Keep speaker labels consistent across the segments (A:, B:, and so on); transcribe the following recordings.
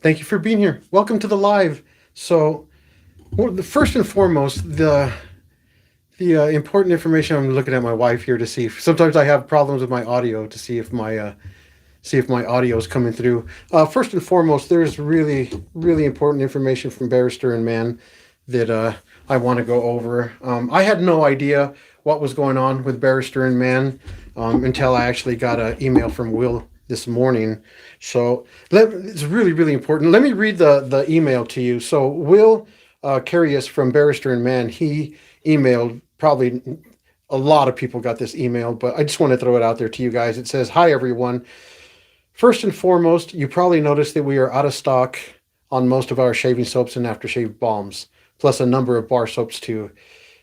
A: Thank you for being here. Welcome to the live. So, the first and foremost, the important information. I'm looking at my wife here to see if sometimes I have problems with my audio to see if my audio is coming through. First and foremost, there's really important information from Barrister and Mann that I want to go over. I had no idea what was going on with Barrister and Mann until I actually got an email from Will this morning. So it's really important. Let me read the email to you. So Will Carius from Barrister and Mann, he emailed probably a lot of people got this email, but I just want to throw it out there to you guys. It says, "Hi everyone. First and foremost, you probably noticed that we are out of stock on most of our shaving soaps and aftershave balms, plus a number of bar soaps too.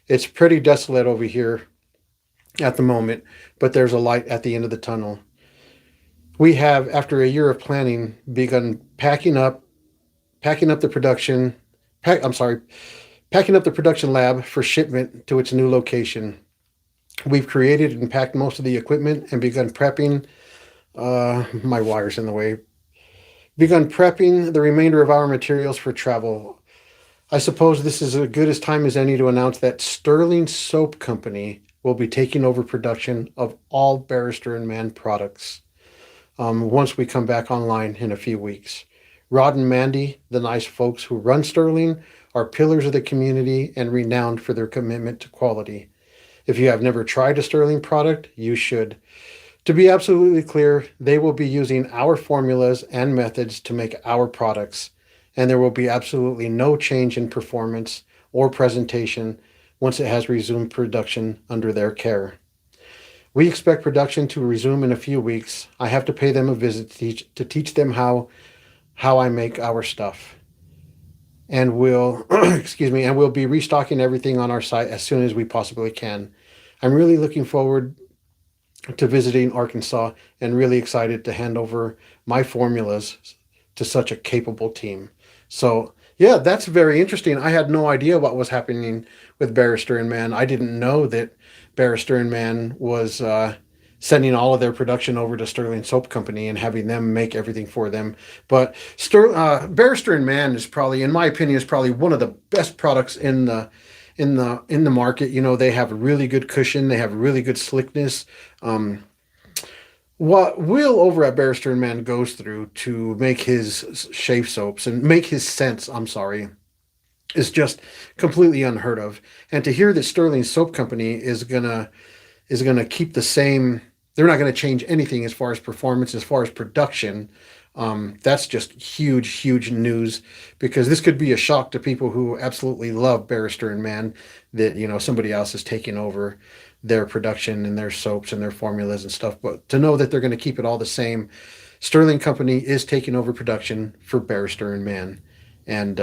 A: It's pretty desolate over here at the moment, but there's a light at the end of the tunnel. We have, after a year of planning, begun packing up the production. Packing up the production lab for shipment to its new location. We've created and packed most of the equipment and begun prepping. My wire's in the way. Begun prepping the remainder of our materials for travel. I suppose this is as good a time as any to announce that Sterling Soap Company will be taking over production of all Barrister and Mann products once we come back online in a few weeks. Rod and Mandy, the nice folks who run Sterling, are pillars of the community and renowned for their commitment to quality. If you have never tried a Sterling product, you should. To be absolutely clear, they will be using our formulas and methods to make our products, and there will be absolutely no change in performance or presentation once it has resumed production under their care. We expect production to resume in a few weeks. I have to pay them a visit to teach them how I make our stuff. And we'll and we'll be restocking everything on our site as soon as we possibly can. I'm really looking forward to visiting Arkansas and really excited to hand over my formulas to such a capable team." So yeah, that's very interesting. I had no idea what was happening with Barrister and Mann. I didn't know that Barrister and Mann was sending all of their production over to Sterling Soap Company and having them make everything for them. But Barrister and Mann is probably, in my opinion, is probably one of the best products in the market. You know, they have a really good cushion. They have really good slickness. What Will over at Barrister and Mann goes through to make his shave soaps and make his scents, is just completely unheard of. And to hear that Sterling Soap Company is gonna keep the same, they're not gonna change anything as far as performance, as far as production. That's just huge news, because this could be a shock to people who absolutely love Barrister and Mann, that somebody else is taking over their production and their soaps and their formulas and stuff. But to know that they're going to keep it all the same, Sterling Company is taking over production for Barrister and Mann, and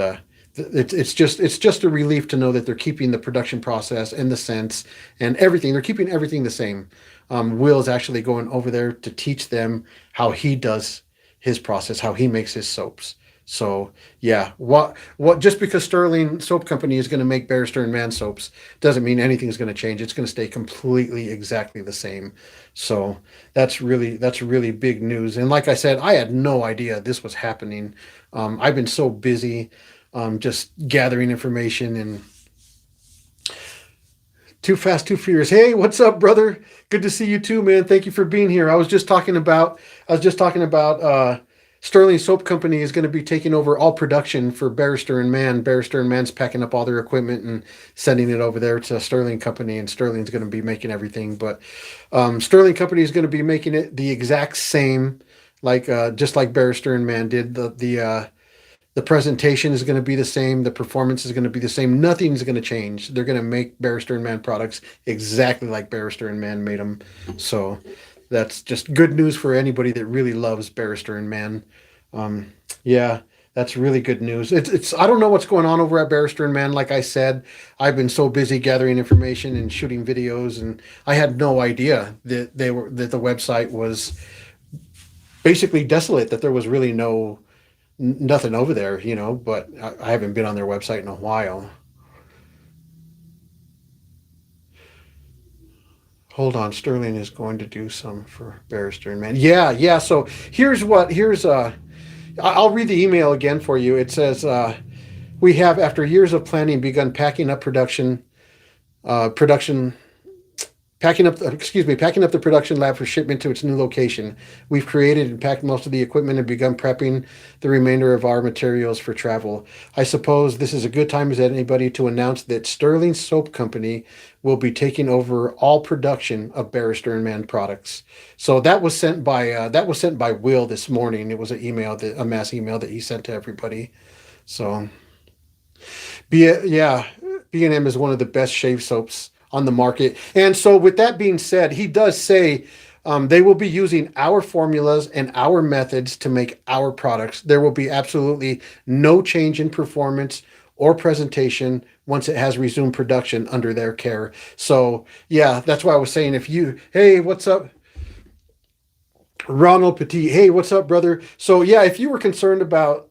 A: it's just a relief to know that they're keeping the production process and the scents and everything. They're keeping everything the same. Will's actually going over there to teach them how he does his process, how he makes his soaps. So yeah, what just because Sterling Soap Company is going to make Barrister and Mann soaps doesn't mean anything's going to change. It's going to stay completely exactly the same. So that's really big news. And like I said, I had no idea this was happening. I've been so busy just gathering information and Too Fast, Too Furious. Hey, what's up, brother? Good to see you too, man. Thank you for being here. I was just talking about Sterling Soap Company is going to be taking over all production for Barrister and Mann. Barrister and Mann's packing up all their equipment and sending it over there to Sterling Company, and Sterling's going to be making everything. But Sterling Company is going to be making it the exact same, like just like Barrister and Mann did. The presentation is going to be the same. The performance is going to be the same. Nothing's going to change. They're going to make Barrister and Mann products exactly like Barrister and Mann made them. So that's just good news for anybody that really loves Barrister and Mann. Yeah, that's really good news. It's I don't know what's going on over at Barrister and Mann. Like I said, I've been so busy gathering information and shooting videos, and I had no idea that the website was basically desolate. That there was really nothing over there, but I haven't been on their website in a while. Hold on, Sterling is going to do some for Barrister and Mann. Yeah. So here's I'll read the email again for you. It says, "We have, after years of planning, begun production packing up the production lab for shipment to its new location. We've created and packed most of the equipment and begun prepping the remainder of our materials for travel. I suppose this is a good time as anybody to announce that Sterling Soap Company will be taking over all production of Barrister and Mann products." So that was sent by Will this morning. It was a mass email that he sent to everybody. So yeah, B&M is one of the best shave soaps on the market. And so, with that being said, he does say they will be using our formulas and our methods to make our products. There will be absolutely no change in performance or presentation once it has resumed production under their care. So, yeah, that's why I was saying, hey, what's up? Ronald Petit, hey, what's up, brother? So, yeah, if you were concerned about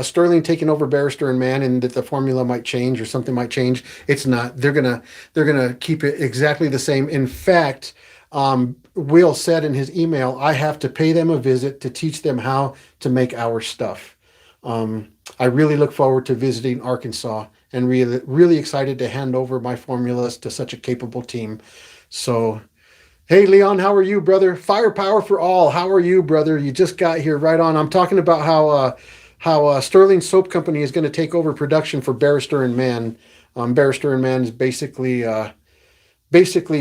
A: Sterling taking over Barrister and Mann, and that the formula might change or something might change, it's not. They're gonna keep it exactly the same. In fact, Will said in his email, I have to pay them a visit to teach them how to make our stuff. I really look forward to visiting Arkansas and really excited to hand over my formulas to such a capable team. So, hey, Leon, how are you, brother? Firepower for all. How are you, brother? You just got here right on. I'm talking about how Sterling Soap Company is going to take over production for Barrister and Mann. Barrister and Mann is basically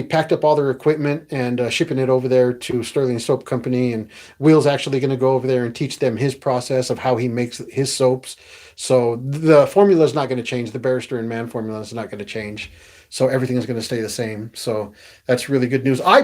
A: packed up all their equipment and shipping it over there to Sterling Soap Company. And Will's actually going to go over there and teach them his process of how he makes his soaps. So the formula is not going to change. The Barrister and Mann formula is not going to change. So everything is going to stay the same. So that's really good news. I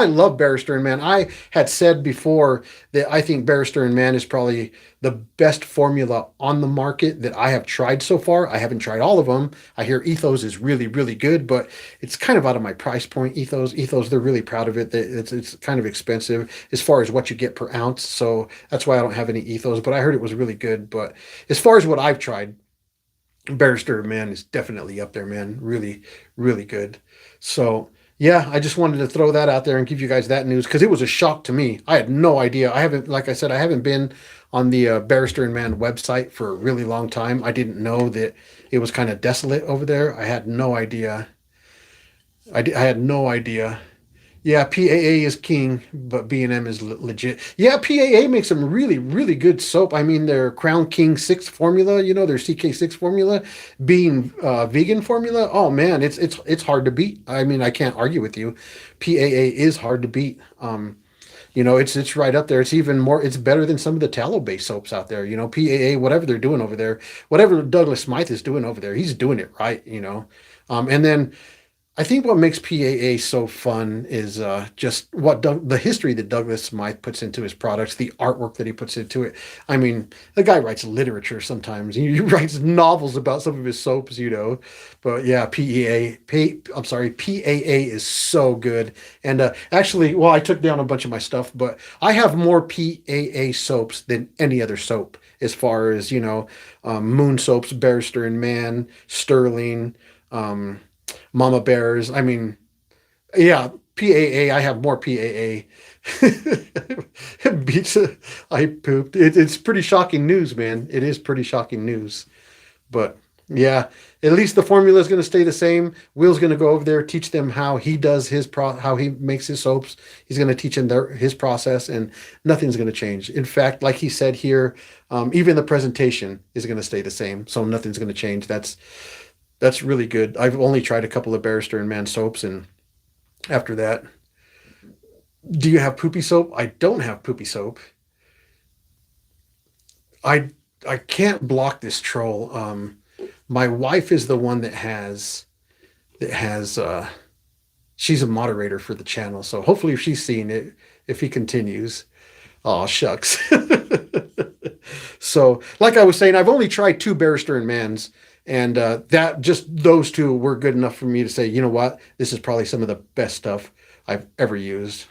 A: love Barrister and Mann. I had said before that I think Barrister and Mann is probably the best formula on the market that I have tried so far. I haven't tried all of them. I hear Ethos is really, really good, but it's kind of out of my price point. Ethos, they're really proud of it. It's kind of expensive as far as what you get per ounce. So that's why I don't have any Ethos, but I heard it was really good. But as far as what I've tried, Barrister, man, is definitely up there, man. Really, really good. So, yeah, I just wanted to throw that out there and give you guys that news because it was a shock to me. I had no idea. I haven't, like I said, I haven't been on the Barrister and Mann website for a really long time. I didn't know that it was kind of desolate over there. I had no idea. I had no idea. Yeah, PAA is king, but B&M is legit. Yeah, PAA makes some really, really good soap. I mean, their Crown King 6 formula, their CK6 formula, being vegan formula. Oh man, it's hard to beat. I mean, I can't argue with you. PAA is hard to beat. It's right up there. It's even more. It's better than some of the tallow-based soaps out there. PAA, whatever they're doing over there, whatever Douglas Smythe is doing over there, he's doing it right. And then I think what makes PAA so fun is just the history that Douglas Smythe puts into his products, the artwork that he puts into it. I mean, the guy writes literature sometimes. He writes novels about some of his soaps. But yeah, PAA is so good. And actually, well, I took down a bunch of my stuff, but I have more PAA soaps than any other soap as far as, Moon soaps, Barrister and Mann, Sterling, Mama Bears. I mean, yeah, PAA. I have more PAA. It beats. I pooped. It's pretty shocking news, man. It is pretty shocking news. But yeah, at least the formula is going to stay the same. Will's going to go over there, teach them how he does how he makes his soaps. He's going to teach them his process, and nothing's going to change. In fact, like he said here, even the presentation is going to stay the same. So nothing's going to change. That's really good. I've only tried a couple of Barrister and Mann soaps, and after that, do you have poopy soap? I don't have poopy soap. I I can't block this troll. My wife is the one that has she's a moderator for the channel, so hopefully if she's seeing it, if he continues. Oh shucks. So, like I was saying, I've only tried two Barrister and Manns, and that just those two were good enough for me to say, you know what, this is probably some of the best stuff I've ever used.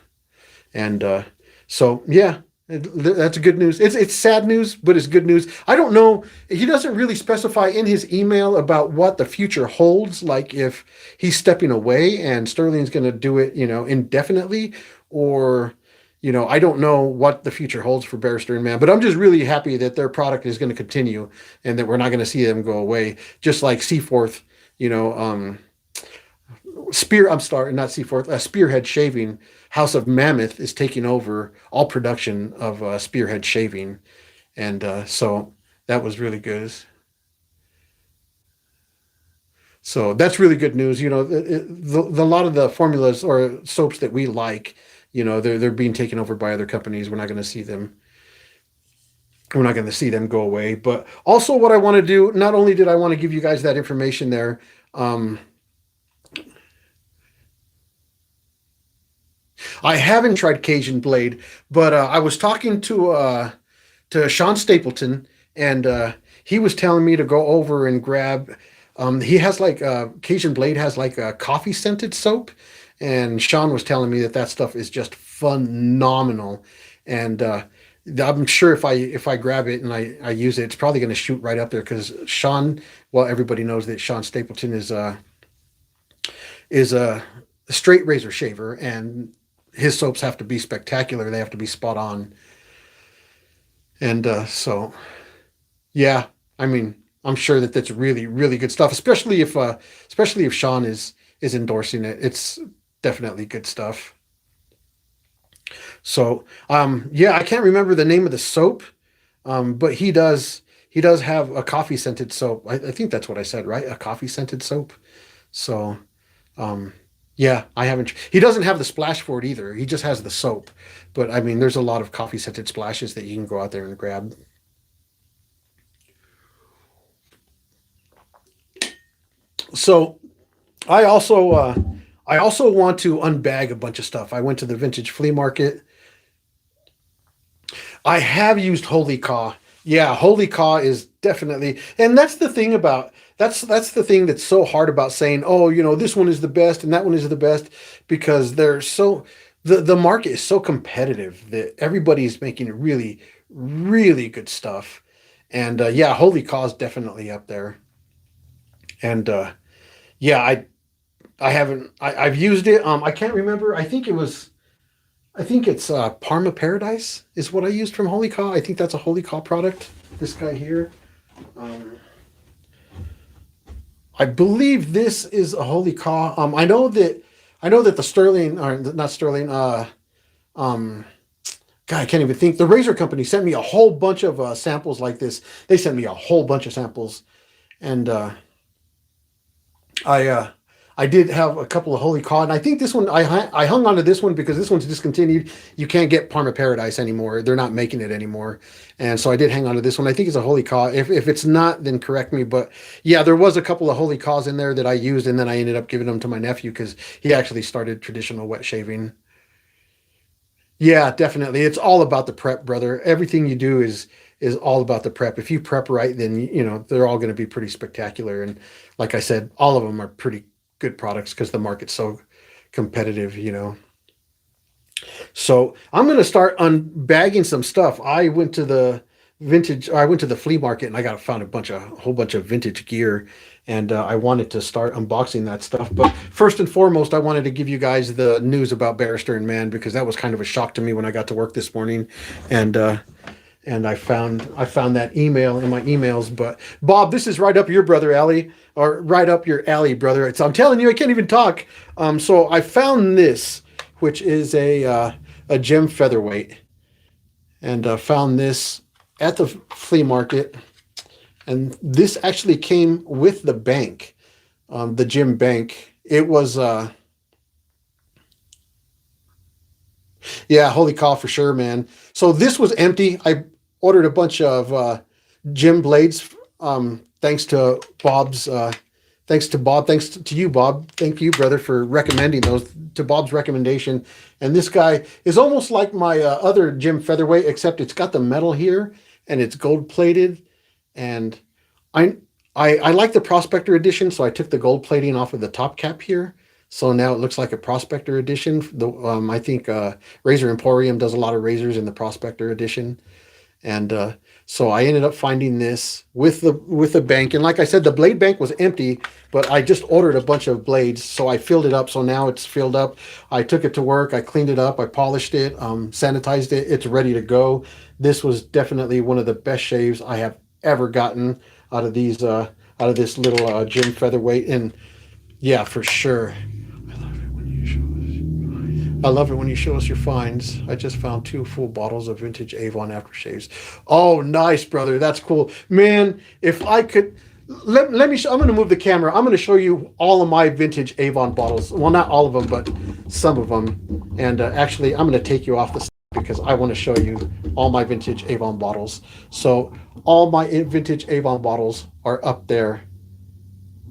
A: And so, yeah, that's good news. It's sad news, but it's good news. I don't know. He doesn't really specify in his email about what the future holds, like if he's stepping away and Sterling's going to do it, indefinitely, or I don't know what the future holds for Barrister and Mann, but I'm just really happy that their product is going to continue and that we're not going to see them go away. Just like Seaforth, you know, I'm sorry, not Seaforth, Spearhead Shaving, House of Mammoth is taking over all production of Spearhead Shaving, and so that was really good. So that's really good news. A lot of the formulas or soaps that we like, they're being taken over by other companies. We're not going to see them. We're not going to see them go away. But also, what I want to do, not only did I want to give you guys that information there, um, I haven't tried Cajun Blade, but I was talking to Sean Stapleton, and he was telling me to go over and grab. He has like Cajun Blade has like a coffee scented soap, and Sean was telling me that that stuff is just phenomenal. And I'm sure if I grab it and I use it, it's probably going to shoot right up there because Sean. Well, everybody knows that Sean Stapleton is a straight razor shaver, and his soaps have to be spectacular. They have to be spot on. And so, yeah, I mean, I'm sure that that's really, really good stuff, especially if Sean is endorsing it. It's definitely good stuff. So, yeah, I can't remember the name of the soap, but he does have a coffee scented soap. I think that's what I said, right? A coffee scented soap. So, um, yeah, I haven't. He doesn't have the splash for it either. He just has the soap. But I mean, there's a lot of coffee scented splashes that you can go out there and grab. So I also uh, I also want to unbag a bunch of stuff. I went to the vintage flea market. I have used Holy Caw. Yeah, Holy Caw is definitely, and that's the thing that's so hard about saying, oh, this one is the best and that one is the best because the market is so competitive that everybody's making really, really good stuff. And yeah, Holy Caw is definitely up there. And yeah, I haven't I've used it. I can't remember. I think it's Parma Paradise is what I used from Holy Caw. I think that's a Holy Caw product. This guy here. Um, I believe this is a Holy Caw. I know that the Sterling or not Sterling. Um, God, I can't even think. The Razor Company sent me a whole bunch of samples like this. They sent me a whole bunch of samples, and I I did have a couple of Holy Cod, and I think this one I hung on to this one because this one's discontinued. You can't get Parma Paradise anymore; they're not making it anymore, and so I did hang on to this one. I think it's a Holy Cod. If it's not, then correct me. But yeah, there was a couple of Holy Caws in there that I used, and then I ended up giving them to my nephew because he actually started traditional wet shaving. Yeah, definitely. It's all about the prep, brother. Everything you do is all about the prep. If you prep right, then they're all going to be pretty spectacular. And like I said, all of them are pretty good products because the market's so competitive. So I'm going to start unbagging some stuff. I went to the flea market and I got found a whole bunch of vintage gear, and I wanted to start unboxing that stuff. But first and foremost, I wanted to give you guys the news about Barrister and Mann because that was kind of a shock to me when I got to work this morning, and I found that email in my emails. But Bob, this is right up your brother alley, or right up your alley, brother. I'm telling you, I can't even talk. So I found this, which is a gem featherweight, and found this at the flea market. And this actually came with the bank, the gem bank. It was yeah, holy cow for sure, man. So this was empty. I ordered a bunch of gem blades. Thanks to Bob's. Thanks to Bob. Thanks to you, Bob. Thank you, brother, for recommending those. To Bob's recommendation. And this guy is almost like my other gem featherweight, except it's got the metal here and it's gold plated. And I, I like the Prospector edition, so I took the gold plating off of the top cap here. So now it looks like a Prospector edition. I think Razor Emporium does a lot of razors in the Prospector edition, and So I ended up finding this with the bank, and like I said, the blade bank was empty, but I just ordered a bunch of blades, so I filled it up. So now it's filled up. I took it to work, I cleaned it up, I polished it, sanitized it. It's ready to go. This was definitely one of the best shaves I have ever gotten out of these out of this little gym featherweight, and yeah, for sure. I love it when you show us your finds. I just found two full bottles of vintage Avon aftershaves. Oh, nice, brother. That's cool. Man, if I could let me show, I'm going to move the camera. I'm going to show you all of my vintage Avon bottles. Well, not all of them, but some of them. And actually, I'm going to take you off the because I want to show you all my vintage Avon bottles. So, all my vintage Avon bottles are up there.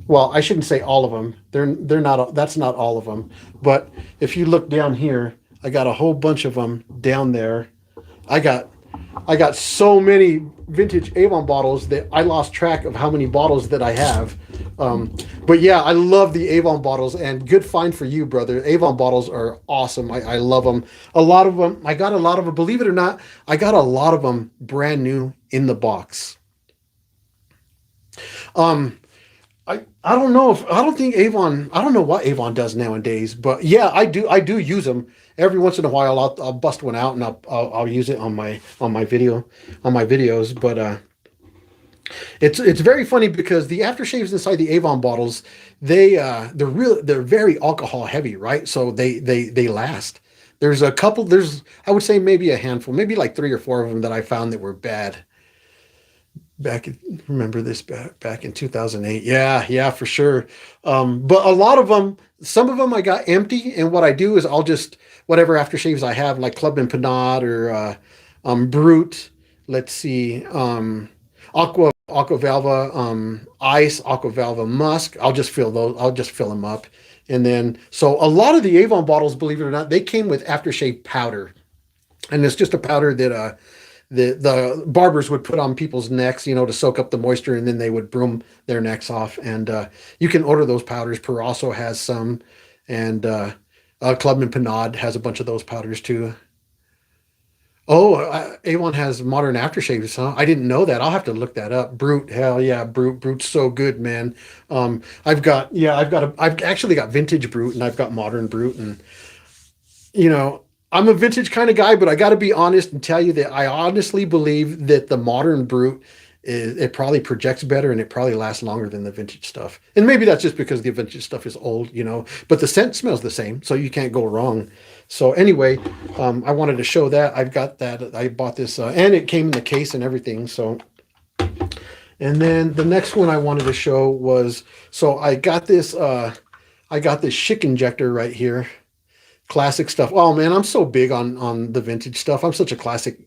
A: Well, I shouldn't say all of them. They're not. That's not all of them. But if you look down here, I got a whole bunch of them down there. I got I got so many vintage Avon bottles that I lost track of how many bottles that I have. But yeah, I love the Avon bottles, and good find for you, brother. Avon bottles are awesome. I love them. A lot of them. I got a lot of them. Believe it or not, I got a lot of them brand new in the box. Um, I don't know if I don't think Avon I don't know what Avon does nowadays, but yeah, I do use them every once in a while. I'll bust one out and I'll use it on my video on my videos. But it's very funny because the aftershaves inside the Avon bottles they're very alcohol heavy, right? So they last. There's a couple. There's I would say maybe a handful, maybe like three or four of them that I found that were bad remember this back in 2008. Yeah, for sure. But a lot of them, some of them I got empty, and what I do is I'll just whatever aftershaves I have, like Club and Panade or Brute. Let's see, Aqua Velva, Ice, Aqua Velva, Musk. I'll just fill those. I'll just fill them up, and then so a lot of the Avon bottles, believe it or not, they came with aftershave powder, and it's just a powder that the barbers would put on people's necks, to soak up the moisture, and then they would broom their necks off. And you can order those powders. Per also has some, and Club and Panade has a bunch of those powders too. Oh, Avon has modern aftershaves, huh? I didn't know that. I'll have to look that up. Brute, hell yeah, Brute's so good, man. I've actually got vintage Brute, and I've got modern Brute, and you know, I'm a vintage kind of guy, but I got to be honest and tell you that I honestly believe that the modern Brute it probably projects better and it probably lasts longer than the vintage stuff. And maybe that's just because the vintage stuff is old, but the scent smells the same, so you can't go wrong. So anyway, I wanted to show that I've got that. I bought this, and it came in the case and everything. So, and then the next one I wanted to show was so I got this Schick injector right here. Classic stuff. Oh man, I'm so big on the vintage stuff. I'm such a classic,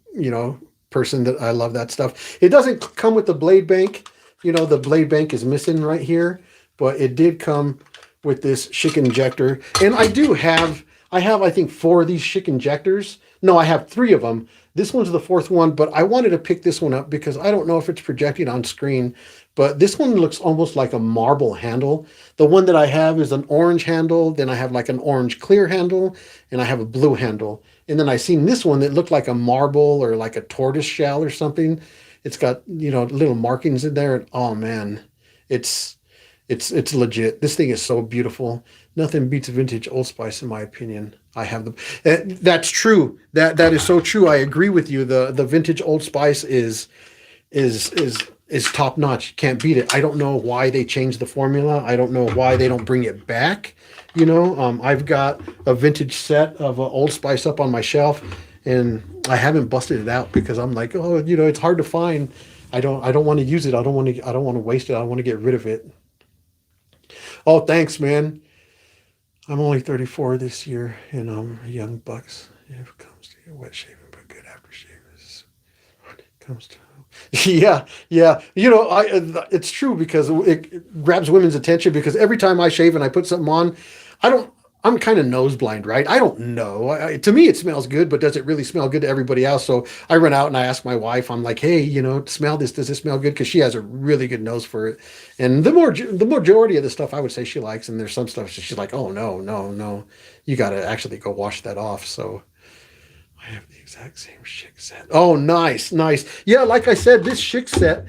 A: person that I love that stuff. It doesn't come with the blade bank. The blade bank is missing right here, but it did come with this Schick injector. And I have I think four of these Schick injectors. No, I have three of them. This one's the fourth one, but I wanted to pick this one up because I don't know if it's projecting on screen, but this one looks almost like a marble handle. The one that I have is an orange handle, then I have like an orange clear handle, and I have a blue handle. And then I seen this one that looked like a marble or like a tortoise shell or something. It's got, little markings in there. And, oh man, it's it's legit. This thing is so beautiful. Nothing beats vintage Old Spice in my opinion. I have the that's true. That is so true. I agree with you. The vintage Old Spice is is top notch. You can't beat it. I don't know why they changed the formula. I don't know why they don't bring it back. I've got a vintage set of Old Spice up on my shelf, and I haven't busted it out because I'm like, oh, it's hard to find. I don't want to use it. I don't want to waste it. I want to get rid of it. Oh, thanks, man. I'm only 34 this year, and I'm a young bucks. If it comes to wet shaving, but good aftershave is when it comes to. Yeah. It's true because it grabs women's attention because every time I shave and I put something on, I don't. I'm kind of nose blind, right? I don't know. To me, it smells good, but does it really smell good to everybody else? So I run out and I ask my wife. I'm like, hey, smell this. Does it smell good? Because she has a really good nose for it. And the majority of the stuff I would say she likes, and there's some stuff she's like, oh no, no, no, you got to actually go wash that off. So I have the exact same Schick set. Oh, nice, nice. Yeah, like I said, this Schick set,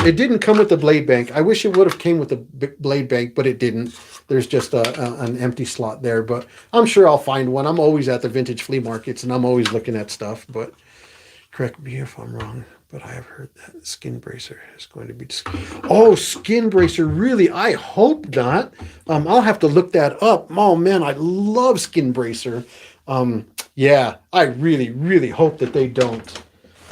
A: it didn't come with the blade bank. I wish it would have came with the blade bank, but it didn't. There's just an empty slot there, but I'm sure I'll find one. I'm always at the vintage flea markets, and I'm always looking at stuff, but correct me if I'm wrong, but I have heard that Skin Bracer is going to be. Oh, Skin Bracer, really? I hope not. I'll have to look that up. Oh man, I love Skin Bracer. Yeah, I really, really hope that they don't.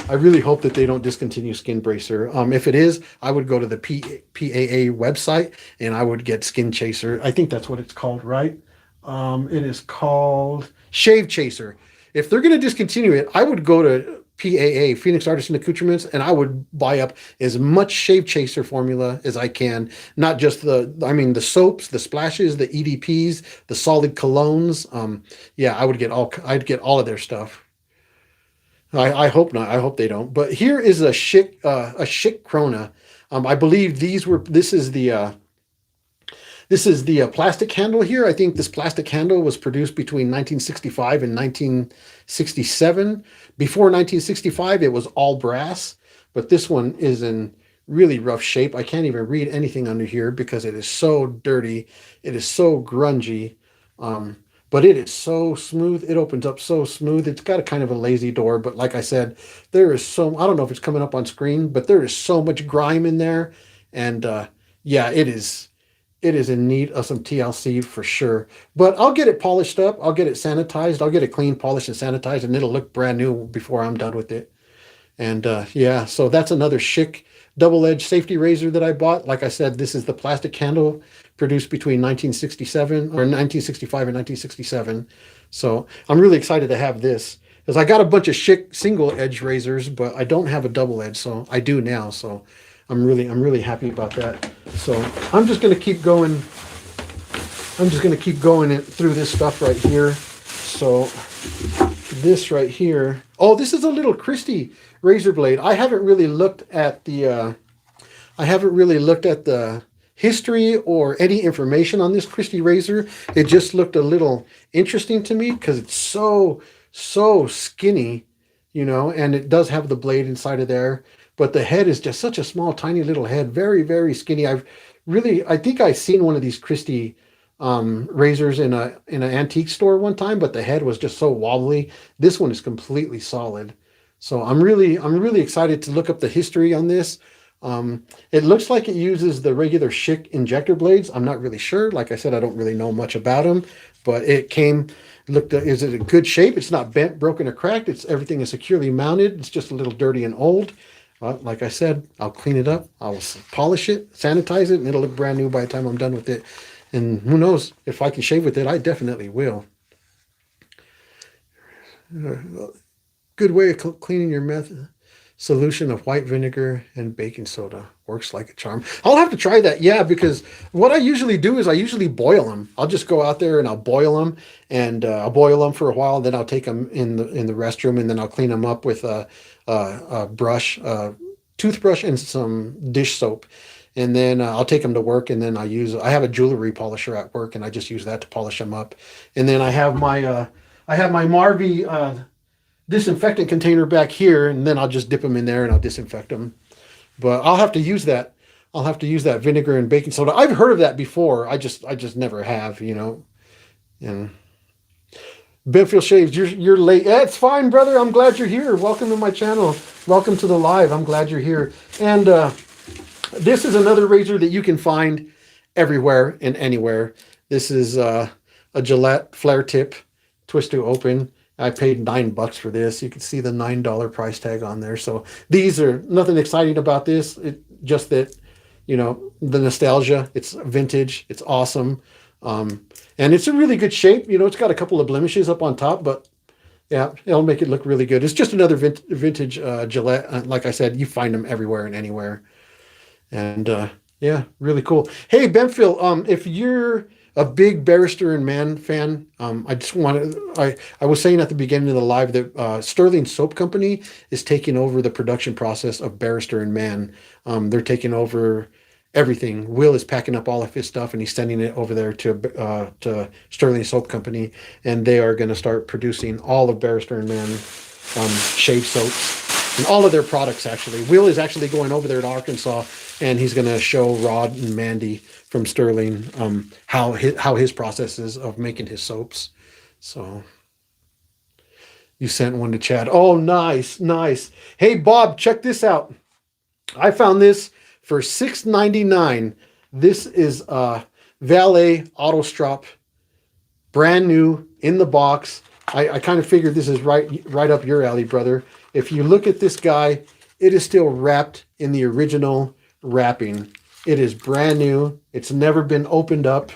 A: I really hope that they don't discontinue Skin Bracer. If it is, I would go to the PAA website and I would get Skin Chaser. I think that's what it's called, right? It is called Shave Chaser. If they're going to discontinue it, I would go to PAA, Phoenix Artisan Accoutrements, and I would buy up as much Shave Chaser formula as I can. Not just the soaps, the splashes, the EDPs, the solid colognes. Yeah, I'd get all of their stuff. I hope not. I hope they don't. But here is a Schick Krona. I believe this is the plastic handle here. I think this plastic handle was produced between 1965 and 1967. Before 1965, it was all brass, but this one is in really rough shape. I can't even read anything under here because it is so dirty. It is so grungy. But it is so smooth. It opens up so smooth. It's got a kind of a lazy door, but like I said, I don't know if it's coming up on screen, but there is so much grime in there. And yeah, it is in need of some TLC for sure. But I'll get it polished up. I'll get it sanitized. I'll get it clean, polished, and sanitized, and it'll look brand new before I'm done with it. And yeah, so that's another Schick double-edged safety razor that I bought. Like I said, this is the plastic handle produced between 1965 and 1967. So I'm really excited to have this because I got a bunch of Schick single-edge razors, but I don't have a double-edge, so I do now. So I'm really happy about that. So I'm just going to keep going. I'm just going to keep going through this stuff right here. So this right here. Oh, this is a little Christie razor blade. I haven't really looked at the history or any information on this Christie razor. It just looked a little interesting to me because it's so skinny, and it does have the blade inside of there. But the head is just such a small, tiny little head, very, very skinny. I think I've seen one of these Christie razors in an antique store one time, but the head was just so wobbly. This one is completely solid. So I'm really excited to look up the history on this. It looks like it uses the regular Schick injector blades. I'm not really sure. Like I said, I don't really know much about them, but is it in good shape? It's not bent, broken, or cracked. Everything is securely mounted. It's just a little dirty and old. Like I said, I'll clean it up. I'll polish it, sanitize it, and it'll look brand new by the time I'm done with it. And who knows, if I can shave with it, I definitely will. Good way of cleaning your method. Solution of white vinegar and baking soda. Works like a charm. I'll have to try that. Yeah, because what I usually do is I usually boil them. I'll just go out there and I'll boil them, and I'll boil them for a while. Then I'll take them in the restroom, and then I'll clean them up with a brush, toothbrush, and some dish soap. And then I'll take them to work, and then I have a jewelry polisher at work, and I just use that to polish them up. And then I have my Marvy disinfectant container back here, and then I'll just dip them in there and I'll disinfect them. But I'll have to use that. I'll have to use that vinegar and baking soda. I've heard of that before. I just never have, And Benfield Shaves, you're late. Yeah, it's fine, brother. I'm glad you're here. Welcome to my channel. Welcome to the live. I'm glad you're here. And this is another razor that you can find everywhere and anywhere. This is a Gillette flare tip, twist to open. I paid $9 for this. You can see the $9 price tag on there. So these are nothing exciting about this. Just that, the nostalgia. It's vintage. It's awesome. And it's in really good shape. It's got a couple of blemishes up on top, but yeah, it'll make it look really good. It's just another vintage Gillette. Like I said, you find them everywhere and anywhere. And yeah, really cool. Hey, Benfield, if you're a big Barrister and Mann fan, I was saying at the beginning of the live that Sterling Soap Company is taking over the production process of Barrister and Mann. They're taking over everything. Will is packing up all of his stuff and he's sending it over there to Sterling Soap Company, and they are going to start producing all of Barrister and Mann shave soaps and all of their products. Actually, Will is actually going over there to Arkansas, and he's going to show Rod and Mandy from Sterling how his process is of making his soaps. So you sent one to Chad. Oh, nice, nice. Hey, Bob, check this out. I found this for $6.99. This is Valet Auto Strop, brand new in the box. I kind of figured this is right up your alley, brother. If you look at this guy, it is still wrapped in the original wrapping. It is brand new. It's never been opened up.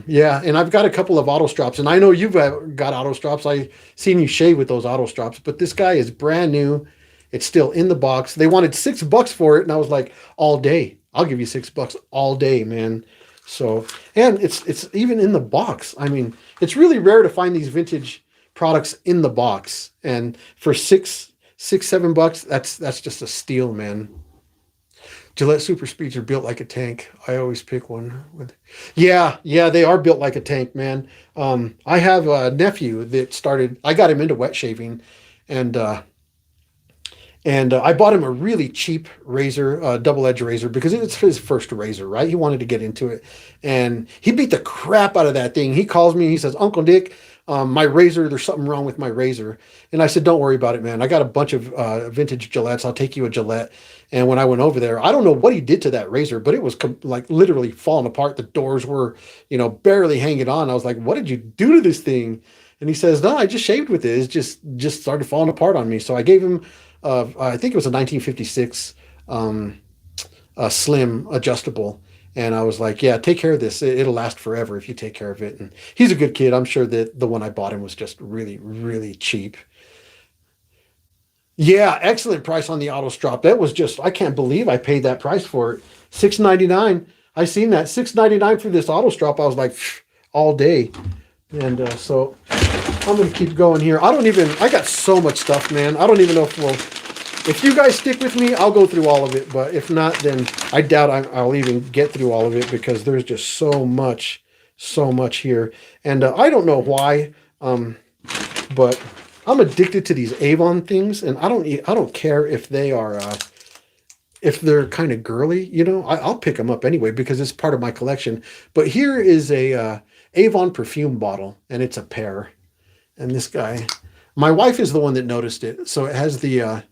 A: Yeah, and I've got a couple of auto strops, and I know you've got auto strops. I seen you shave with those auto strops, but this guy is brand new. It's still in the box. They wanted $6 for it, and I was like, all day. I'll give you $6 all day, man. So, and it's even in the box. I mean, it's really rare to find these vintage products in the box, and for $7, that's just a steal, man. Gillette Super Speeds are built like a tank. I always pick one with. Yeah, they are built like a tank, man. I have a nephew that started. I got him into wet shaving, and I bought him a really cheap razor, double-edged razor, because it's his first razor, right? He wanted to get into it, and he beat the crap out of that thing. He calls me, and he says, "Uncle Dick, my razor, there's something wrong with my razor." And I said, "Don't worry about it, man. I got a bunch of vintage Gillettes. I'll take you a Gillette." And when I went over there, I don't know what he did to that razor, but it was like literally falling apart. The doors were, barely hanging on. I was like, "What did you do to this thing?" And he says, "No, I just shaved with it. It just started falling apart on me." So I gave him, I think it was a 1956 slim adjustable. And I was like, "Yeah, take care of this. It'll last forever if you take care of it." And he's a good kid. I'm sure that the one I bought him was just really, really cheap. Yeah, excellent price on the auto strop. That was just, I can't believe I paid that price for it. $6.99. I seen that $6.99 for this auto strop. I was like, all day. And so I'm gonna keep going here. I got so much stuff, man. I don't even know if you guys stick with me, I'll go through all of it. But if not, then I doubt I'll even get through all of it, because there's just so much here. And I don't know why, but I'm addicted to these Avon things, and I don't care if they are if they're kind of girly. I'll pick them up anyway because it's part of my collection. But here is a Avon perfume bottle, and it's a pear. And this guy, my wife is the one that noticed it. So it has the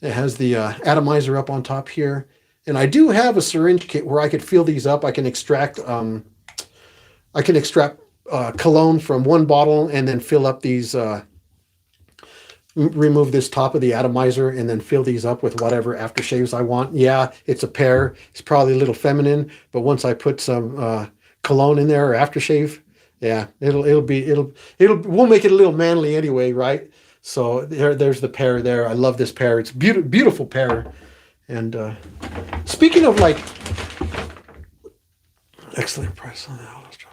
A: atomizer up on top here, and I do have a syringe kit where I could fill these up. I can extract cologne from one bottle and then fill up these. Remove this top of the atomizer and then fill these up with whatever aftershaves I want. Yeah, it's a pear. It's probably a little feminine, but once I put some cologne in there or aftershave, yeah, we'll make it a little manly anyway, right? So there's the pear there. I love this pear. It's beautiful pear. And speaking of like excellent price on the auto strop.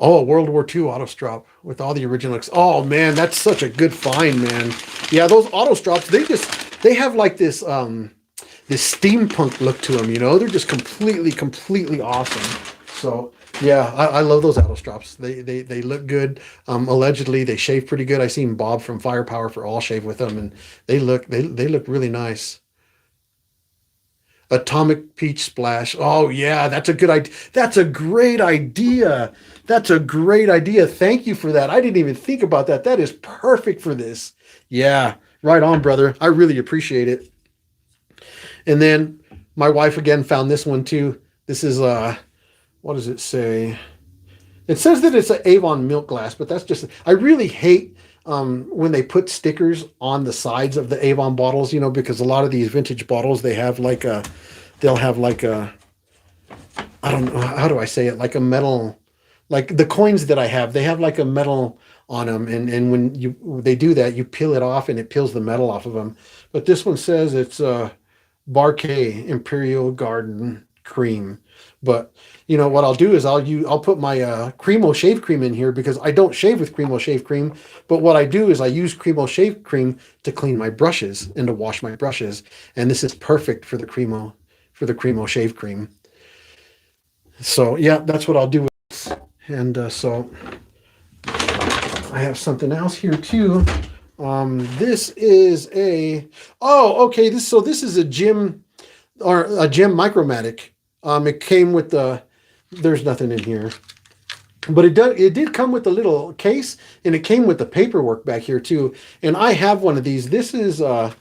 A: Oh, World War II auto strop with all the original. Oh man, that's such a good find, man. Yeah, those auto strops, they have like this this steampunk look to them. They're just completely awesome. So yeah, I love those auto strops. They look good. Allegedly, they shave pretty good. I seen Bob from Firepower for All shave with them, and they look really nice. Atomic Peach Splash. Oh yeah, that's a good idea. That's a great idea. That's a great idea. Thank you for that. I didn't even think about that. That is perfect for this. Yeah, right on, brother. I really appreciate it. And then my wife again found this one too. This is what does it say? It says that it's an Avon milk glass, but that's just, I really hate when they put stickers on the sides of the Avon bottles, because a lot of these vintage bottles, they'll have like a, I don't know, how do I say it? Like a metal, like the coins that I have, they have like a metal on them. And when they do that, you peel it off and it peels the metal off of them. But this one says it's Barquet Imperial Garden Cream. But what I'll do is I'll put my Cremo shave cream in here, because I don't shave with Cremo shave cream. But what I do is I use Cremo shave cream to clean my brushes and to wash my brushes. And this is perfect for the Cremo the Cremo shave cream. So yeah, that's what I'll do with this. And so I have something else here too. This is a okay. This is a gym or a gym Micromatic. It came with the. There's nothing in here, but it did come with a little case, and it came with the paperwork back here too. And I have one of these. This is the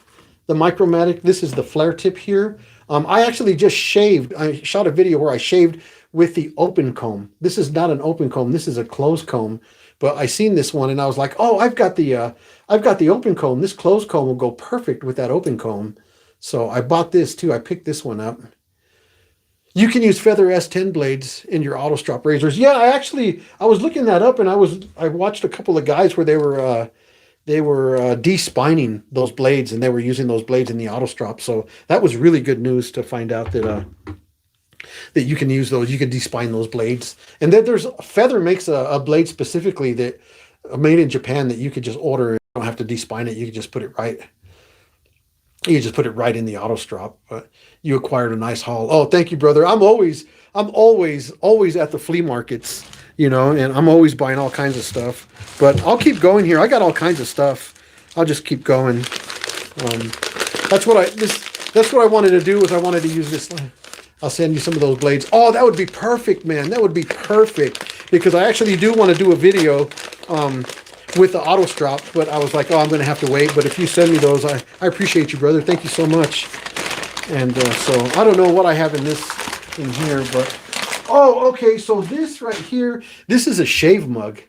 A: Micromatic. This is the flare tip here. I actually just shaved. I shot a video where I shaved with the open comb. This is not an open comb. This is a closed comb. But I seen this one and I was like, oh, I've got the open comb. This closed comb will go perfect with that open comb. So I bought this too. I picked this one up. You can use feather S10 blades in your auto strop razors. Yeah, I was looking that up, and I watched a couple of guys where they were de-spining those blades, and they were using those blades in the auto strop. So that was really good news to find out that you can use those. You can de-spine those blades, and then there's Feather makes a blade specifically that made in Japan that you could just order. You don't have to de-spine it. You can just put it right. You just put it right in the auto strop. But you acquired a nice haul. Oh, thank you, brother. I'm always at the flea markets, and I'm always buying all kinds of stuff. But I'll keep going here. I got all kinds of stuff. I'll just keep going. That's what I wanted to do. Was I wanted to use this. I'll send you some of those blades. Oh, that would be perfect, man. That would be perfect because I actually do want to do a video. With the auto strop, but I was like, oh, I'm going to have to wait. But if you send me those, I appreciate you, brother. Thank you so much. And so I don't know what I have in here, but okay. So this right here, this is a shave mug,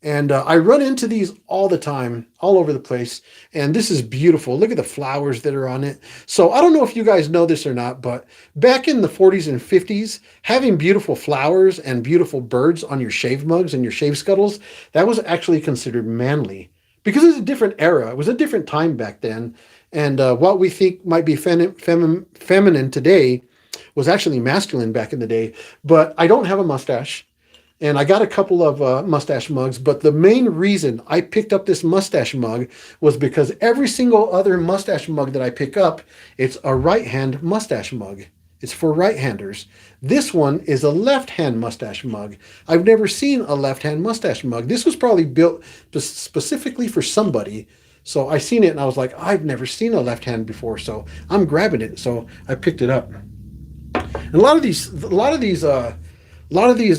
A: and I run into these all the time, all over the place. And this is beautiful. Look at the flowers that are on it. So I don't know if you guys know this or not, but back in the 40s and 50s, having beautiful flowers and beautiful birds on your shave mugs and your shave scuttles, that was actually considered manly because it was a different era. It was a different time back then. And what we think might be feminine today was actually masculine back in the day. But I don't have a mustache. And I got a couple of mustache mugs, but the main reason I picked up this mustache mug was because every single other mustache mug that I pick up, it's a right-hand mustache mug. It's for right-handers. This one is a left-hand mustache mug. I've never seen a left-hand mustache mug. This was probably built specifically for somebody. So I seen it and I was like, I've never seen a left-hand before, so I'm grabbing it. So I picked it up. And a lot of these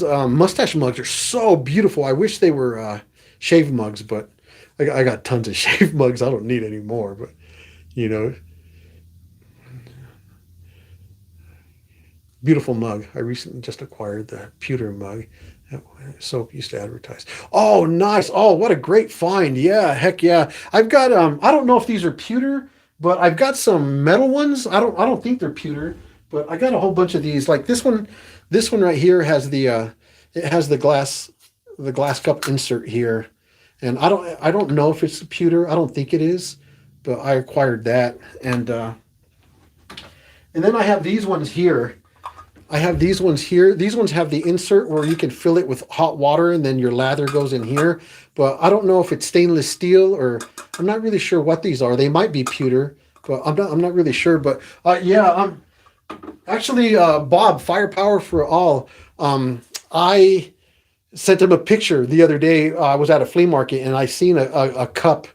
A: mustache mugs are so beautiful. I wish they were shave mugs, but I got tons of shave mugs. I don't need any more, but beautiful mug. I recently just acquired the pewter mug that Soap used to advertise. Oh, nice. Oh, what a great find. Yeah, heck yeah. I've got I don't know if these are pewter, but I've got some metal ones. I don't think they're pewter, but I got a whole bunch of these. Like this one right here has the glass cup insert here. And I don't know if it's pewter. I don't think it is, but I acquired that. And then I have these ones here. These ones have the insert where you can fill it with hot water and then your lather goes in here. But I don't know if it's stainless steel or I'm not really sure what these are. They might be pewter, but I'm not really sure. But yeah, actually, Bob, Firepower for All, I sent him a picture the other day. I was at a flea market and I seen a cup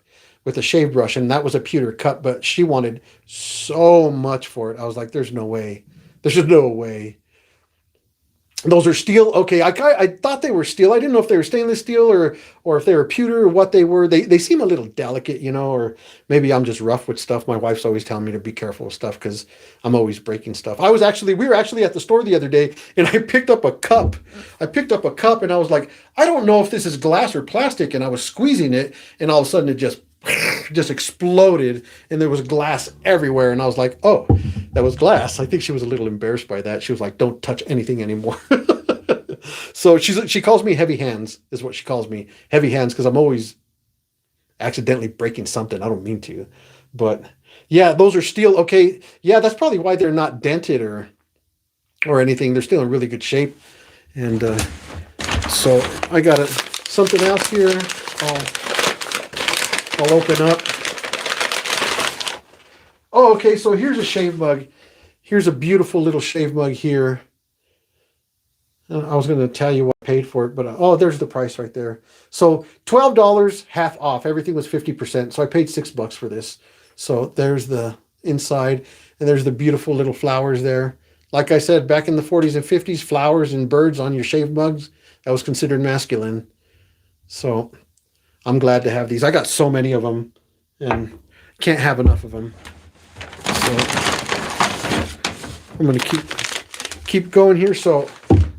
A: with a shave brush, and that was a pewter cup, but she wanted so much for it. I was like, there's no way. There's just no way. Those are steel. Okay, I thought they were steel. I didn't know if they were stainless steel or if they were pewter or what they were. They seem a little delicate, or maybe I'm just rough with stuff. My wife's always telling me to be careful with stuff because I'm always breaking stuff. We were actually at the store the other day and I picked up a cup. And I was like, I don't know if this is glass or plastic. And I was squeezing it and all of a sudden it just exploded and there was glass everywhere. And I was like, oh, that was glass. I think she was a little embarrassed by that. She was like, don't touch anything anymore. So she calls me heavy hands is what she calls me. Heavy hands because I'm always accidentally breaking something. I don't mean to. But yeah, those are steel. Okay. Yeah, that's probably why they're not dented or anything. They're still in really good shape. And so I got something else here. I'll open up. Oh, okay. So here's a shave mug. Here's a beautiful little shave mug here. I was going to tell you what I paid for it, but oh, there's the price right there. So $12, half off. Everything was 50%. So I paid $6 for this. So there's the inside, and there's the beautiful little flowers there. Like I said, back in the 40s and 50s, flowers and birds on your shave mugs, that was considered masculine. So I'm glad to have these. I got so many of them and can't have enough of them. So I'm going to keep going here. So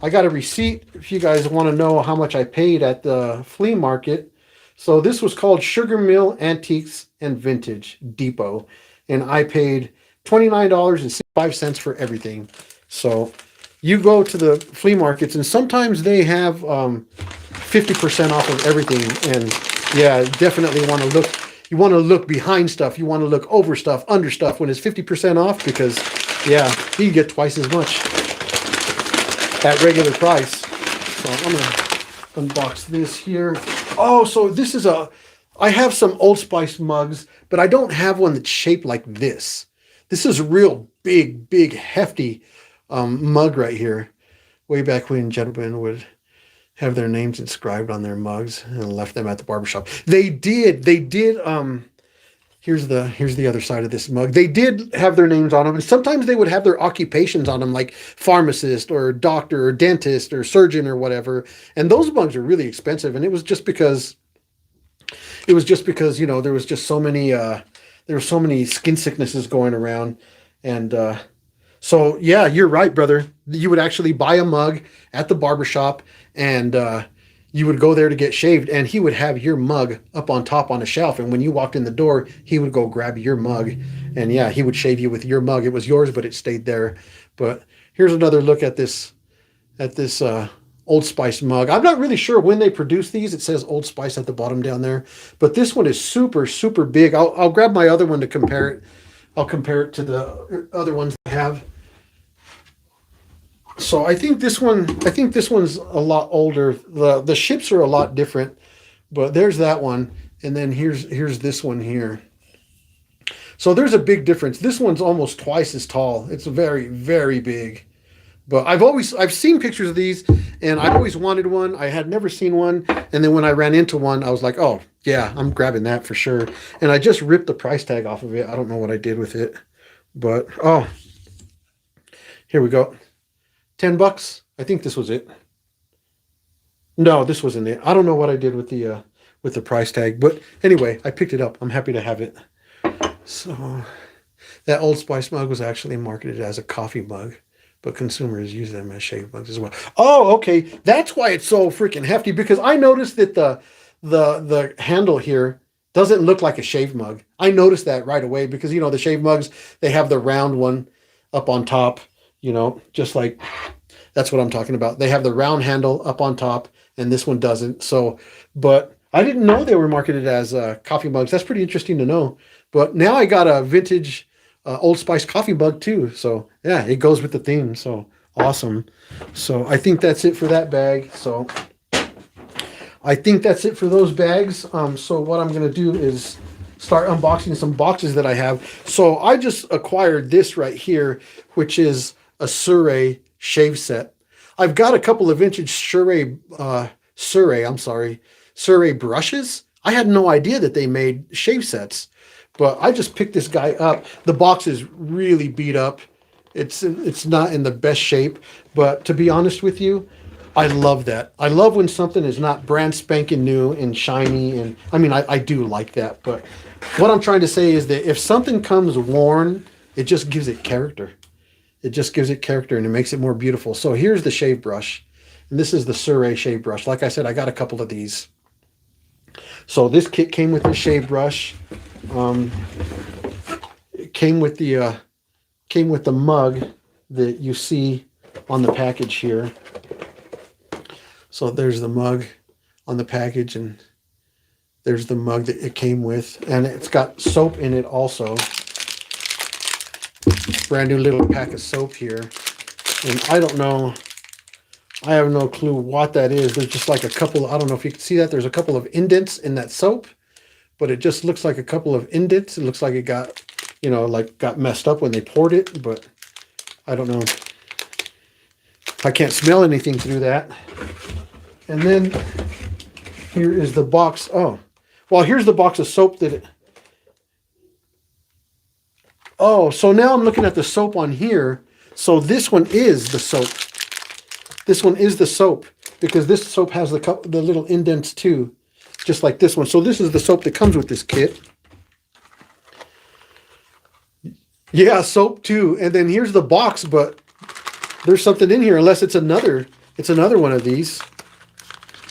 A: I got a receipt if you guys want to know how much I paid at the flea market. So this was called Sugar Mill Antiques and Vintage Depot. And I paid $29.65 for everything. So you go to the flea markets and sometimes they have 50% off of everything. And yeah, definitely want to look. You want to look behind stuff. You want to look over stuff, under stuff when it's 50% off because, yeah, you can get twice as much at regular price. So I'm going to unbox this here. Oh, so this is I have some Old Spice mugs, but I don't have one that's shaped like this. This is a real big, hefty mug right here. Way back when gentlemen would have their names inscribed on their mugs and left them at the barbershop. They did, here's the other side of this mug. They did have their names on them, and sometimes they would have their occupations on them, like pharmacist or doctor or dentist or surgeon or whatever. And those mugs are really expensive, and it was just because, you know, there was just so many skin sicknesses going around. And so yeah, you're right, brother. You would actually buy a mug at the barbershop, and you would go there to get shaved, and he would have your mug up on top on a shelf. And when you walked in the door, he would go grab your mug, and yeah, he would shave you with your mug. It was yours, but it stayed there. But here's another look at this Old Spice mug. I'm not really sure when they produced these. It says Old Spice at the bottom down there, but this one is super big. I'll grab my other one to compare it. I'll compare it to the other ones I have. So I think this one's a lot older. The ships are a lot different, but there's that one, and then here's this one here. So there's a big difference. This one's almost twice as tall. It's very big. But I've seen pictures of these, and I always wanted one. I had never seen one, and then when I ran into one, I was like, oh yeah, I'm grabbing that for sure. And I just ripped the price tag off of it. I don't know what I did with it, but oh, here we go. $10. I think this was it. No, this wasn't it. I don't know what I did with the price tag, but anyway, I picked it up. I'm happy to have it. So that Old Spice mug was actually marketed as a coffee mug, but consumers use them as shave mugs as well. Oh, okay. That's why it's so freaking hefty, because I noticed that the handle here doesn't look like a shave mug. I noticed that right away because, you know, the shave mugs, they have the round one up on top, you know, just like that's what I'm talking about. They have the round handle up on top, and this one doesn't. So, but I didn't know they were marketed as coffee mugs. That's pretty interesting to know. But now I got a vintage Old Spice coffee mug too. So yeah, it goes with the theme. So awesome. So I think that's it for that bag. So I think that's it for those bags. So what I'm going to do is start unboxing some boxes that I have. So I just acquired this right here, which is a Surrey shave set. I've got a couple of vintage Surrey brushes. I had no idea that they made shave sets, but I just picked this guy up. The box is really beat up. It's not in the best shape, but to be honest with you, I love that. I love when something is not brand spanking new and shiny, and I mean, I do like that, but what I'm trying to say is that if something comes worn, it just gives it character. It just gives it character, and it makes it more beautiful. So here's the shave brush, and this is the Surrey shave brush. Like I said, I got a couple of these. So this kit came with the shave brush. It came with the mug that you see on the package here. So there's the mug on the package, and there's the mug that it came with, and it's got soap in it also. Brand new little pack of soap here, and I don't know, I have no clue what that is. There's just like a couple, I don't know if you can see that, there's a couple of indents in that soap, but it just looks like a couple of indents. It looks like it got, you know, like got messed up when they poured it, but I don't know. I can't smell anything through that. And then here is the box. Oh, well, here's the box of soap that oh, so now I'm looking at the soap on here. So this one is the soap. This one is the soap because this soap has the little indents too, just like this one. So this is the soap that comes with this kit. Yeah, soap too. And then here's the box, but there's something in here unless it's another one of these.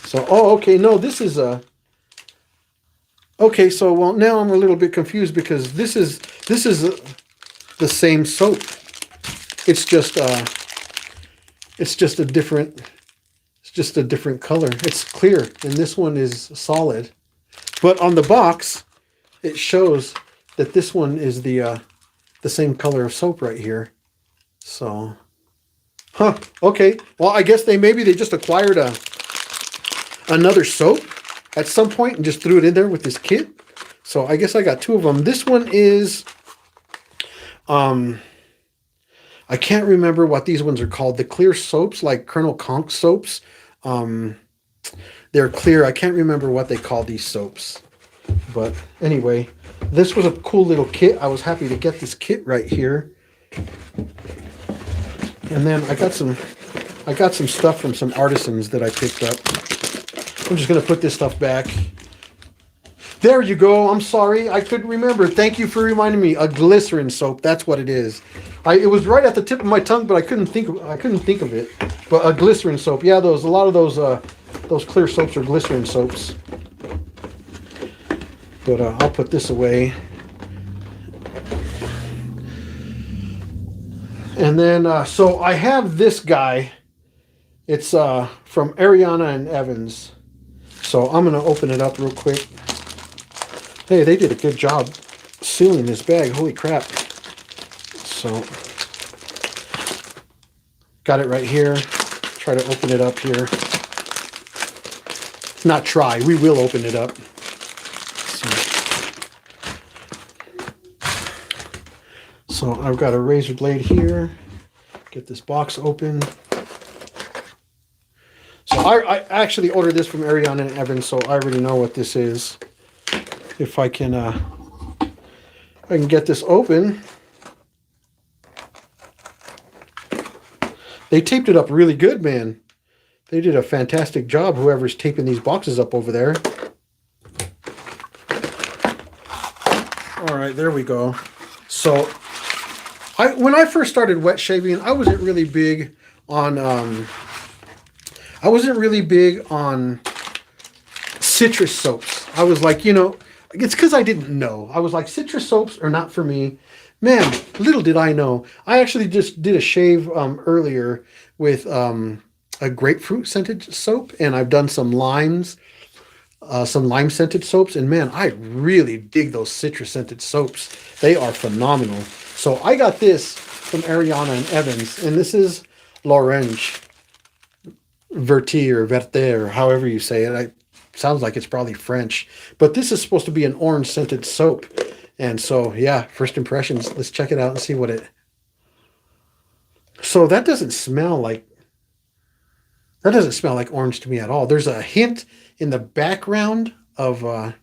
A: So, oh, okay, no, this is a... Okay, so, well, now I'm a little bit confused because this is the same soap. It's just a different color. It's clear, and this one is solid. But on the box, it shows that this one is the same color of soap right here. So, huh? Okay. Well, I guess maybe they just acquired another soap at some point and just threw it in there with this kit. So I guess I got two of them. This one is, I can't remember what these ones are called. The clear soaps, like Colonel Conk soaps. They're clear. I can't remember what they call these soaps. But anyway, this was a cool little kit. I was happy to get this kit right here. And then I got some stuff from some artisans that I picked up. I'm just going to put this stuff back. There you go. I'm sorry. I couldn't remember. Thank you for reminding me. A glycerin soap. That's what it is. It was right at the tip of my tongue, but I couldn't think of it. But a glycerin soap. Yeah, a lot of those clear soaps are glycerin soaps. But I'll put this away. And then, so I have this guy. It's from Ariana and Evans. So I'm going to open it up real quick. Hey, they did a good job sealing this bag. Holy crap. So, got it right here. Try to open it up here. Not try. We will open it up. So I've got a razor blade here. Get this box open. So I actually ordered this from Ariana and Evans, so I already know what this is. If I can get this open. They taped it up really good, man. They did a fantastic job, whoever's taping these boxes up over there. All right, there we go. So, when I first started wet shaving, I wasn't really big on citrus soaps. I was like, it's because I didn't know. I was like, citrus soaps are not for me. Man, little did I know. I actually just did a shave earlier with a grapefruit scented soap, and I've done some lime scented soaps, and man, I really dig those citrus scented soaps. They are phenomenal. So I got this from Ariana and Evans, and this is L'Orange Verte or Verte, or however you say it. Sounds like it's probably French, but this is supposed to be an orange scented soap. And so, yeah, first impressions. Let's check it out and see what it... So that doesn't smell like orange to me at all. There's a hint in the background of...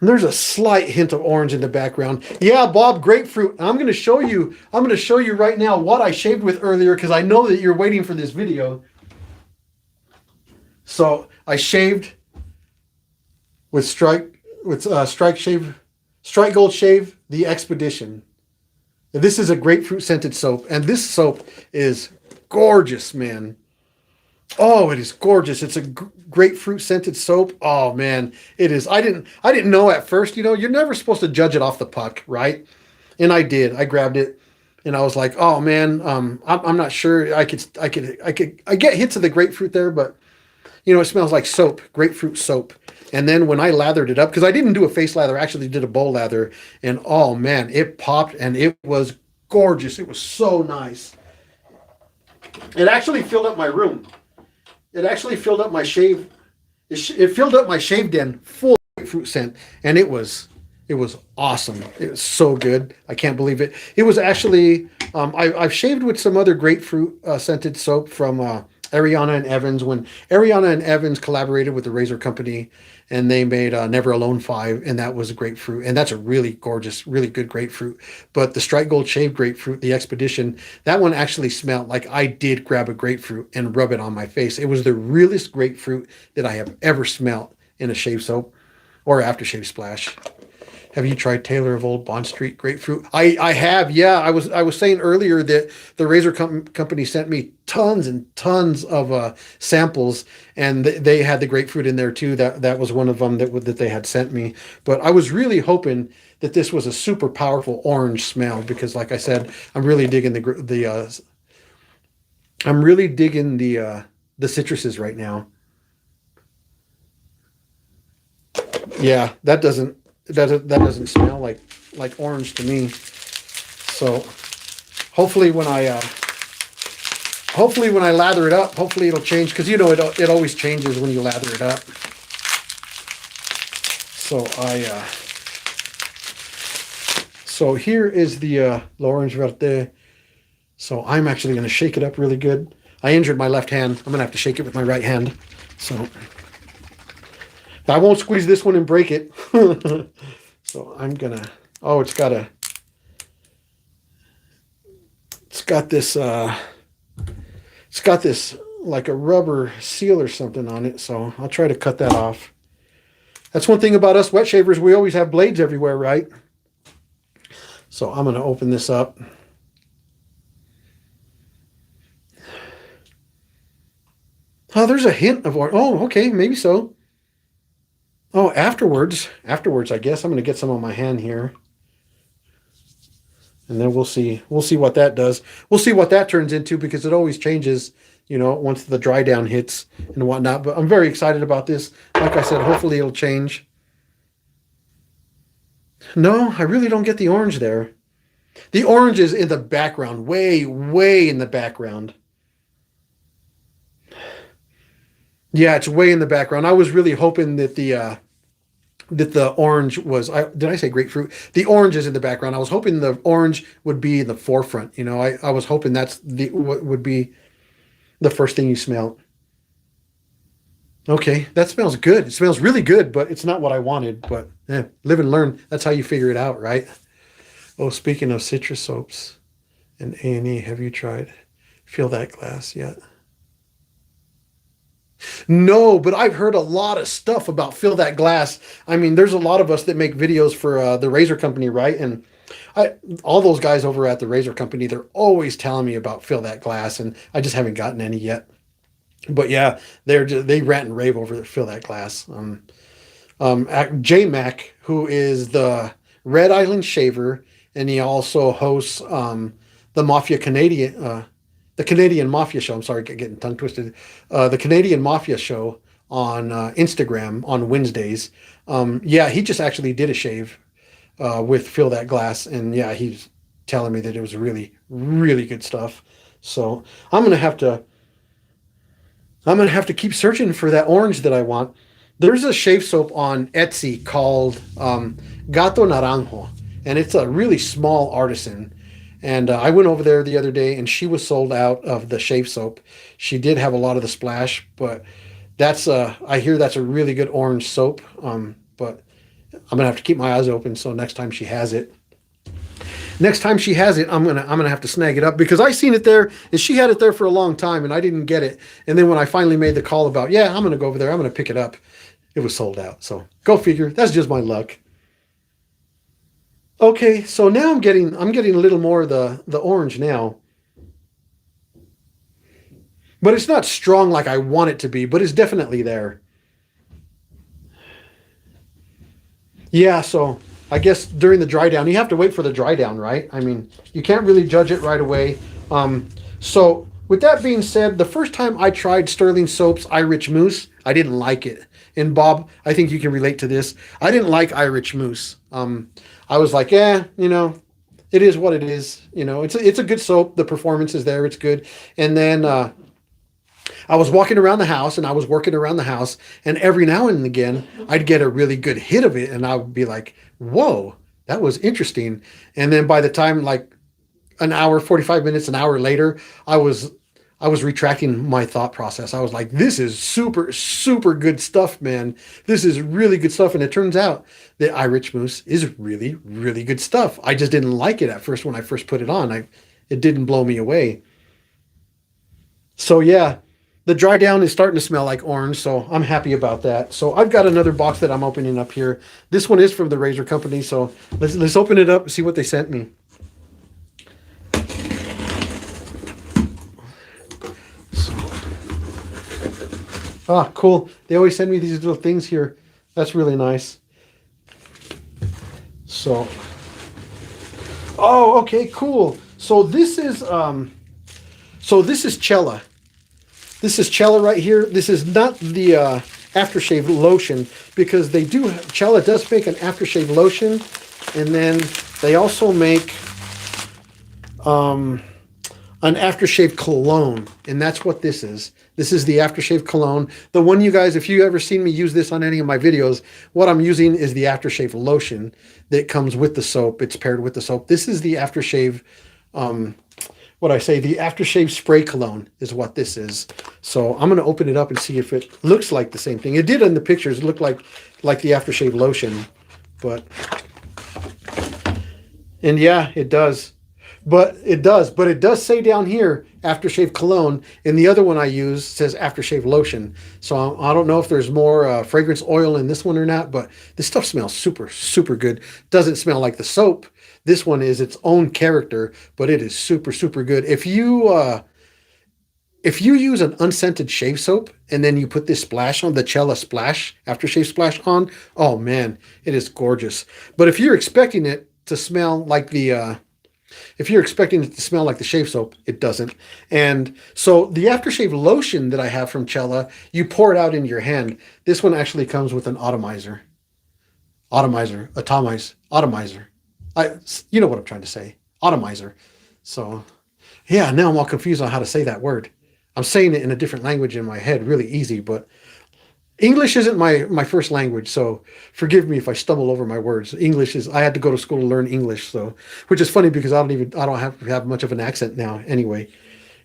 A: there's a slight hint of orange in the background. Yeah, Bob, grapefruit. I'm going to show you right now what I shaved with earlier, because I know that you're waiting for this video. So I shaved with Strike Gold Shave, the Expedition. This is a grapefruit scented soap, and this soap is gorgeous, man. Oh, it is gorgeous. It's a grapefruit scented soap. Oh man, it is. I didn't know at first. You're never supposed to judge it off the puck, right? And I did. I grabbed it, and I was like, oh man, I'm not sure. I get hits of the grapefruit there, but it smells like soap, grapefruit soap. And then when I lathered it up, because I didn't do a face lather, I actually did a bowl lather, and oh man, it popped, and it was gorgeous. It was so nice. It actually filled up my room. It actually filled up my shave. It filled up my shave den full of grapefruit scent, and it was It was awesome. It was so good. I can't believe it. It was actually, I've shaved with some other grapefruit scented soap from Ariana and Evans when Ariana and Evans collaborated with the Razor Company and they made Never Alone 5, and that was a grapefruit. And that's a really gorgeous, really good grapefruit. But the Strike Gold Shave Grapefruit, the Expedition, that one actually smelled like I did grab a grapefruit and rub it on my face. It was the realest grapefruit that I have ever smelled in a shave soap or aftershave splash. Have you tried Taylor of Old Bond Street grapefruit? I have. Yeah, I was saying earlier that the Company sent me tons and tons of samples, and they had the grapefruit in there too. That was one of them that they had sent me. But I was really hoping that this was a super powerful orange smell because, like I said, I'm really digging the citruses right now. Yeah, that doesn't smell like orange to me. So hopefully when I lather it up, hopefully it'll change because it always changes when you lather it up. So so here is the L'Orange Verte. So I'm actually going to shake it up really good. I injured my left hand. I'm going to have to shake it with my right hand. So I won't squeeze this one and break it. So I'm gonna. Oh, it's got this. It's got this like a rubber seal or something on it. So I'll try to cut that off. That's one thing about us wet shavers. We always have blades everywhere, right? So I'm gonna open this up. Oh, there's a hint of orange. Oh, okay, maybe so. Oh, afterwards, I guess I'm going to get some on my hand here. And then we'll see what that does. We'll see what that turns into because it always changes, once the dry down hits and whatnot. But I'm very excited about this. Like I said, hopefully it'll change. No, I really don't get the orange there. The orange is in the background, way, way in the background. Yeah, it's way in the background. I was really hoping that the orange was. Did I say grapefruit? The orange is in the background. I was hoping the orange would be in the forefront. I was hoping that's what would be the first thing you smell. Okay, that smells good. It smells really good, but it's not what I wanted. But live and learn. That's how you figure it out, right? Oh, speaking of citrus soaps and A&E, have you tried Feel That Glass yet? No, but I've heard a lot of stuff about Fill That Glass. I mean, there's a lot of us that make videos for the Razor Company, right? And all those guys over at the Razor Company, they're always telling me about Fill That Glass, and I just haven't gotten any yet. But yeah, they rant and rave over Fill That Glass. J Mac, who is the Red Island Shaver, and he also hosts the Mafia Canadian. The Canadian Mafia Show. I'm sorry, getting tongue twisted. The Canadian Mafia Show on Instagram on Wednesdays. Yeah, he just actually did a shave with Fill That Glass, and yeah, he's telling me that it was really, really good stuff. So I'm gonna have to keep searching for that orange that I want. There's a shave soap on Etsy called Gato Naranjo, and it's a really small artisan. And I went over there the other day, and she was sold out of the shave soap. She did have a lot of the splash, but I hear that's a really good orange soap. But I'm gonna have to keep my eyes open. So next time she has it, I'm gonna have to snag it up because I seen it there, and she had it there for a long time, and I didn't get it. And then when I finally made the call about, yeah, I'm gonna go over there, I'm gonna pick it up, it was sold out. So go figure. That's just my luck. Okay, so now I'm getting a little more of the orange now. But it's not strong like I want it to be, but it's definitely there. Yeah, so I guess during the dry down, you have to wait for the dry down, right? I mean, you can't really judge it right away. So with that being said, the first time I tried Sterling Soap's Irish Moose, I didn't like it. And Bob, I think you can relate to this. I didn't like Irish Moose. I was like, it is what it is. It's a good soap. The performance is there. It's good. And then I was walking around the house and I was working around the house, and every now and again I'd get a really good hit of it, and I would be like, whoa, that was interesting. And then by the time like an hour, 45 minutes, an hour later, I was retracting my thought process. I was like, this is super, super good stuff, man. This is really good stuff. And it turns out that Irish Moose is really, really good stuff. I just didn't like it at first when I first put it on. It didn't blow me away. So yeah, the dry down is starting to smell like orange, so I'm happy about that. So I've got another box that I'm opening up here. This one is from the Razor Company, so let's open it up and see what they sent me. Ah, cool. They always send me these little things here. That's really nice. So, oh, okay, cool. So this is Cella. This is Cella right here. This is not the aftershave lotion because they do. Cella does make an aftershave lotion, and then they also make an aftershave cologne, and that's what this is. This is the aftershave cologne. The one you guys, if you ever seen me use this on any of my videos, what I'm using is the aftershave lotion that comes with the soap. It's paired with the soap. This is the aftershave, the aftershave spray cologne is what this is. So I'm going to open it up and see if it looks like the same thing. It did in the pictures. It looked like the aftershave lotion, and yeah, it does. But it does say down here aftershave cologne, and the other one I use says aftershave lotion. So I don't know if there's more fragrance oil in this one or not, but this stuff smells super, super good. Doesn't smell like the soap. This one is its own character, but it is super, super good. If you use an unscented shave soap and then you put this splash on, the Cella splash, aftershave splash on, oh man, it is gorgeous. But if you're expecting it to smell like the shave soap, it doesn't. And so the aftershave lotion that I have from Cella, you pour it out into your hand. This one actually comes with an atomizer. You know what I'm trying to say. Atomizer. So, yeah, now I'm all confused on how to say that word. I'm saying it in a different language in my head, really easy, but English isn't my first language, so forgive me if I stumble over my words. I had to go to school to learn English, so, which is funny because I don't have much of an accent now anyway,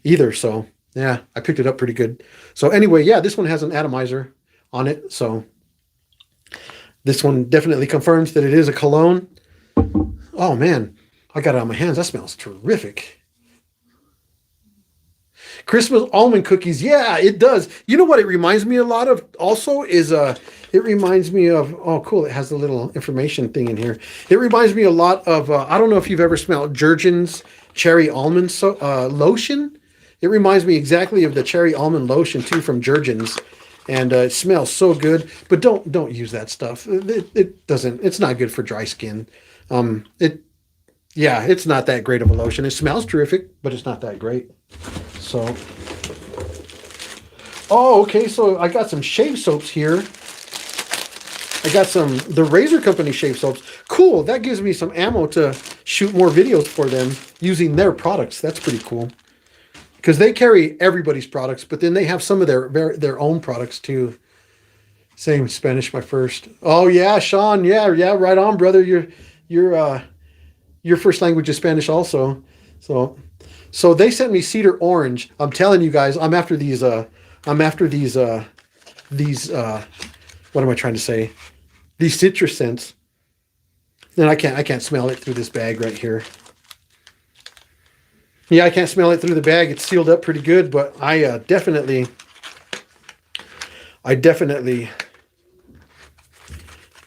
A: either. So yeah, I picked it up pretty good. So anyway, yeah, this one has an atomizer on it, so this one definitely confirms that it is a cologne. Oh man, I got it on my hands. That smells terrific. Christmas almond cookies. Yeah, it does. You know what it reminds me a lot of also is it reminds me of, oh cool, it has a little information thing in here. It reminds me a lot of I don't know if you've ever smelled Jergens cherry almond lotion. It reminds me exactly of the cherry almond lotion too from Jergens. And it smells so good, but don't use that stuff. It doesn't. It's not good for dry skin. It's not that great of a lotion. It smells terrific, but it's not that great. So, oh, okay. So I got some shave soaps here. I got the Razor Company shave soaps. Cool. That gives me some ammo to shoot more videos for them using their products. That's pretty cool. Because they carry everybody's products, but then they have some of their own products too. Same Spanish, my first. Oh yeah, Sean. Yeah, right on, brother. Your first language is Spanish also. So they sent me cedar orange. I'm telling you guys, I'm after these. What am I trying to say? These citrus scents. And I can't smell it through this bag right here. Yeah, I can't smell it through the bag. It's sealed up pretty good, but I definitely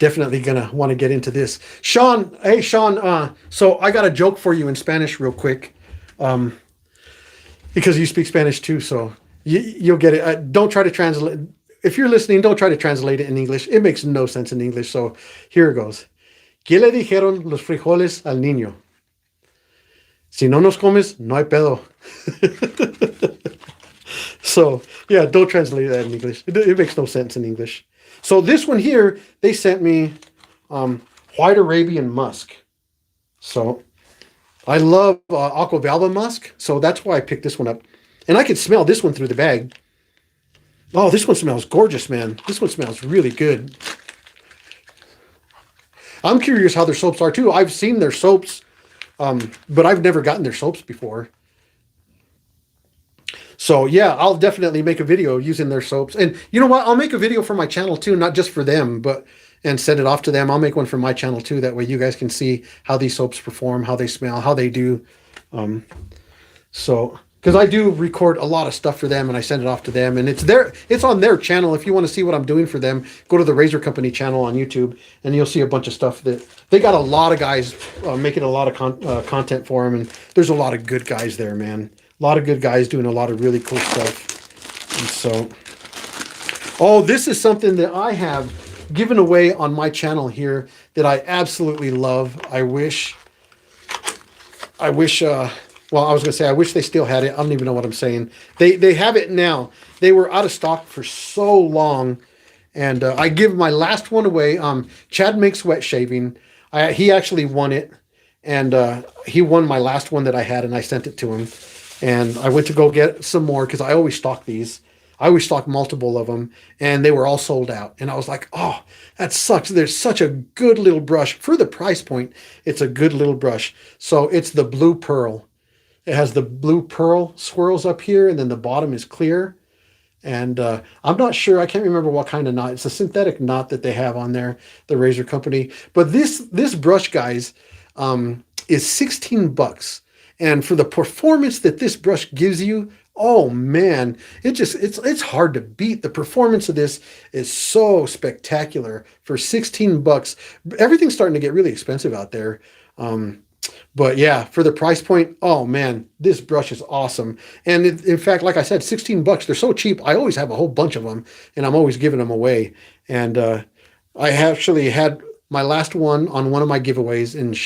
A: gonna want to get into this. Sean, hey Sean, so I got a joke for you in Spanish real quick. Because you speak Spanish too, so you'll get it. Don't try to translate. If you're listening, don't try to translate it in English. It makes no sense in English, so here it goes. ¿Qué le dijeron los frijoles al niño? Si no nos comes, no hay pedo. So, yeah, don't translate that in English. It makes no sense in English. So this one here, they sent me white Arabian musk. So I love Aquavalva musk, so that's why I picked this one up. And I could smell this one through the bag. Oh, this one smells gorgeous, man. This one smells really good. I'm curious how their soaps are too. I've seen their soaps, but I've never gotten their soaps before. So yeah, I'll definitely make a video using their soaps. And you know what? I'll make a video for my channel too, not just for them, but and send it off to them. I'll make one for my channel too. That way you guys can see how these soaps perform, how they smell, how they do. So because I do record a lot of stuff for them and I send it off to them, and it's on their channel. If you want to see what I'm doing for them, go to the Razor Company channel on YouTube and you'll see a bunch of stuff that they got. A lot of guys making a lot of content for them, and there's a lot of good guys there, man. A lot of good guys doing a lot of really cool stuff. And so, oh, this is something that I have given away on my channel here that I absolutely love. I wish, well, I was going to say, I wish they still had it. I don't even know what I'm saying. They have it now. They were out of stock for so long. And I give my last one away. Chad Makes Wet Shaving. He actually won it. And he won my last one that I had, and I sent it to him. And I went to go get some more because I always stock these. I always stock multiple of them, and they were all sold out. And I was like, oh, that sucks. There's such a good little brush. For the price point, it's a good little brush. So it's the Blue Pearl. It has the blue pearl swirls up here, and then the bottom is clear. And I'm not sure. I can't remember what kind of knot. It's a synthetic knot that they have on there, the Razor Company. But this brush, guys, is $16. And for the performance that this brush gives you, oh man, it's hard to beat. The performance of this is so spectacular for $16. Everything's starting to get really expensive out there. But yeah, for the price point, oh man, this brush is awesome. And in fact, like I said, $16, they're so cheap. I always have a whole bunch of them, and I'm always giving them away. And I actually had my last one on one of my giveaways, and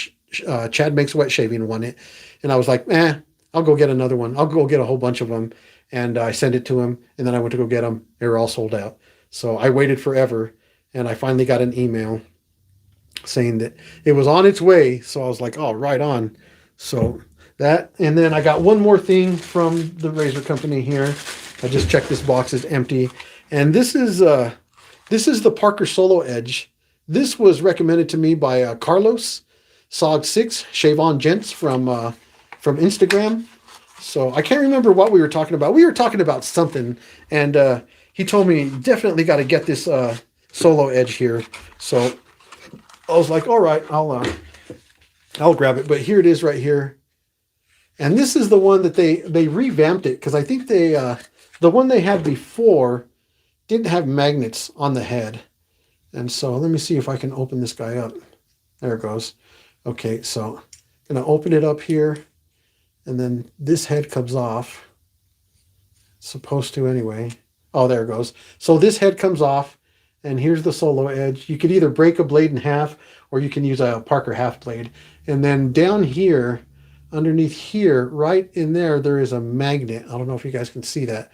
A: Chad Makes Wet Shaving won it. And I was like, I'll go get another one. I'll go get a whole bunch of them. And I sent it to him, and then I went to go get them. They were all sold out. So I waited forever, and I finally got an email saying that it was on its way. So I was like, oh, right on. So that, and then I got one more thing from the Razor Company here. I just checked this box is empty. And this is the Parker Solo Edge. This was recommended to me by Carlos Sog6 Shave On Gents from Instagram. So I can't remember what we were talking about. We were talking about something, and he told me definitely got to get this Solo Edge here. So I was like, all right, I'll grab it. But here it is right here. And this is the one that they revamped it, because I think the one they had before didn't have magnets on the head. And so let me see if I can open this guy up. There it goes. Okay, so I'm going to open it up here, and then this head comes off. It's supposed to anyway. Oh, there it goes. So this head comes off, and here's the Solo Edge. You could either break a blade in half, or you can use a Parker half blade. And then down here, underneath here, right in there, there is a magnet. I don't know if you guys can see that,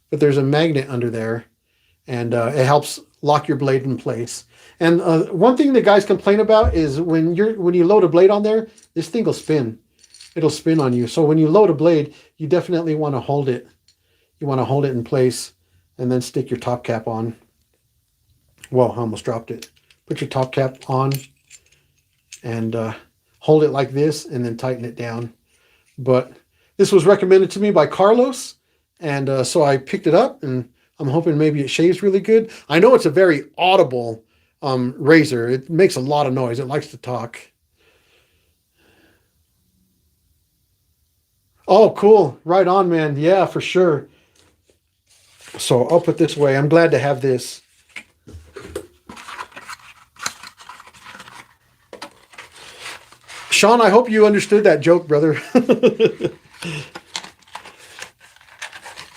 A: but there's a magnet under there, and it helps lock your blade in place. And one thing that guys complain about is when you load a blade on there, this thing will spin. It'll spin on you. So when you load a blade, you definitely want to hold it. You want to hold it in place, and then stick your top cap on. Whoa, I almost dropped it. Put your top cap on, and hold it like this, and then tighten it down. But this was recommended to me by Carlos, and so I picked it up, and I'm hoping maybe it shaves really good. I know it's a very audible razor. It makes a lot of noise. It likes to talk. Oh, cool. Right on, man. Yeah, for sure. So I'll put this away. I'm glad to have this. Sean, I hope you understood that joke, brother.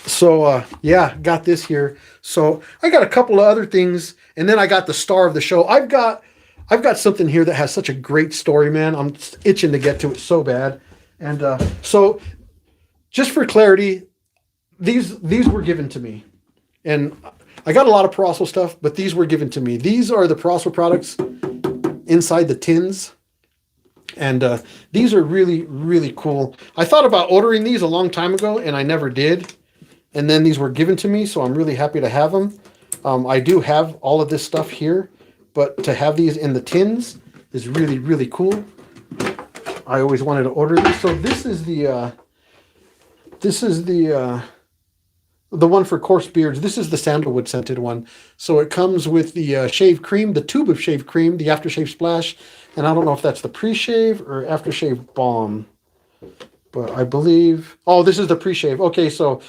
A: So, yeah, got this here. So I got a couple of other things, and then I got the star of the show. I've got something here that has such a great story, man. I'm itching to get to it so bad. And so just for clarity, these were given to me. And I got a lot of Perasso stuff, but these were given to me. These are the Perasso products inside the tins. And these are really, really cool. I thought about ordering these a long time ago, and I never did. And then these were given to me, so I'm really happy to have them. I do have all of this stuff here, but to have these in the tins is really, really cool. I always wanted to order this. So this is the one for coarse beards. This is the sandalwood scented one. So it comes with the shave cream, the tube of shave cream, the aftershave splash, and I don't know if that's the pre-shave or aftershave balm, but I believe, oh, this is the pre-shave. Okay, so,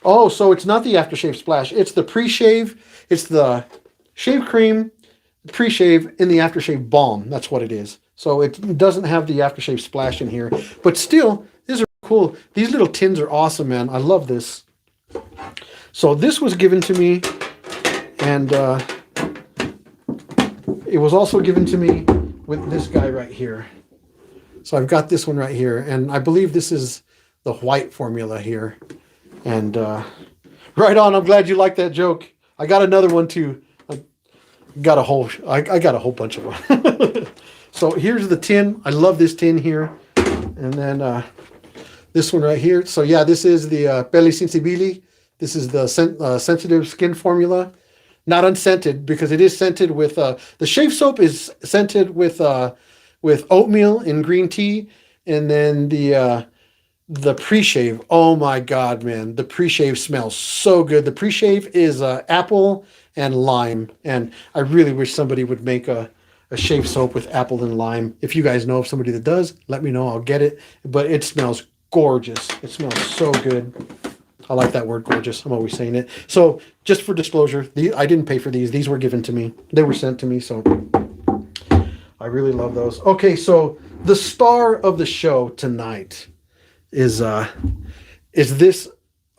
A: oh, so it's not the aftershave splash. It's the pre-shave. It's the shave cream, pre-shave, and the aftershave balm. That's what it is. So it doesn't have the aftershave splash in here, but still, these are cool. These little tins are awesome, man. I love this. So this was given to me, and it was also given to me with this guy right here. So I've got this one right here, and I believe this is the white formula here. And right on, I'm glad you liked that joke. I got another one too. I got a whole bunch of them. So here's the tin. I love this tin here. And then this one right here. So yeah, this is the Pelle Sensibili. This is the sensitive skin formula. Not unscented, because it is scented with, the shave soap is scented with oatmeal and green tea. And then the pre-shave, oh my God, man, the pre-shave smells so good. The pre-shave is apple and lime. And I really wish somebody would make a shave soap with apple and lime. If you guys know of somebody that does, let me know, I'll get it. But it smells gorgeous. It smells so good. I like that word, gorgeous. I'm always saying it. So just for disclosure, I didn't pay for these. These were given to me. They were sent to me, so I really love those. Okay, so the star of the show tonight is this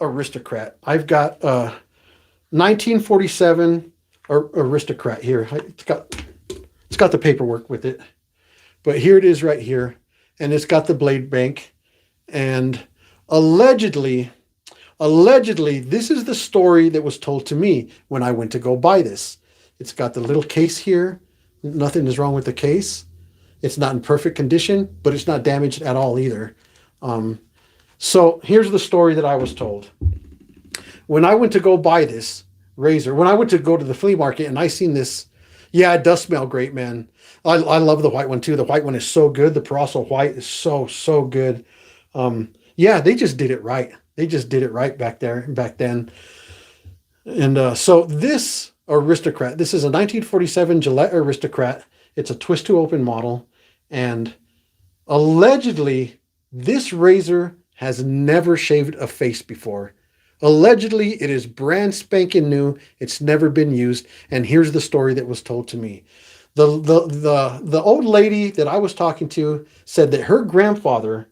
A: aristocrat. I've got 1947 aristocrat here. It's got the paperwork with it, but here it is right here, and it's got the blade bank, and allegedly, this is the story that was told to me when I went to go buy this. It's got the little case here. Nothing is wrong with the case. It's not in perfect condition, but it's not damaged at all either. So here's the story that I was told. When I went to go buy this razor, when I went to go to the flea market and I seen this, yeah, it does smell great, man. I love the white one too. The white one is so good. The Prosso white is so good. Yeah, they just did it right. They just did it right back then. And so this aristocrat, this is a 1947 Gillette Aristocrat. It's a twist to open model. And allegedly, this razor has never shaved a face before. Allegedly, it is brand spanking new. It's never been used. And here's the story that was told to me. The old lady that I was talking to said that her grandfather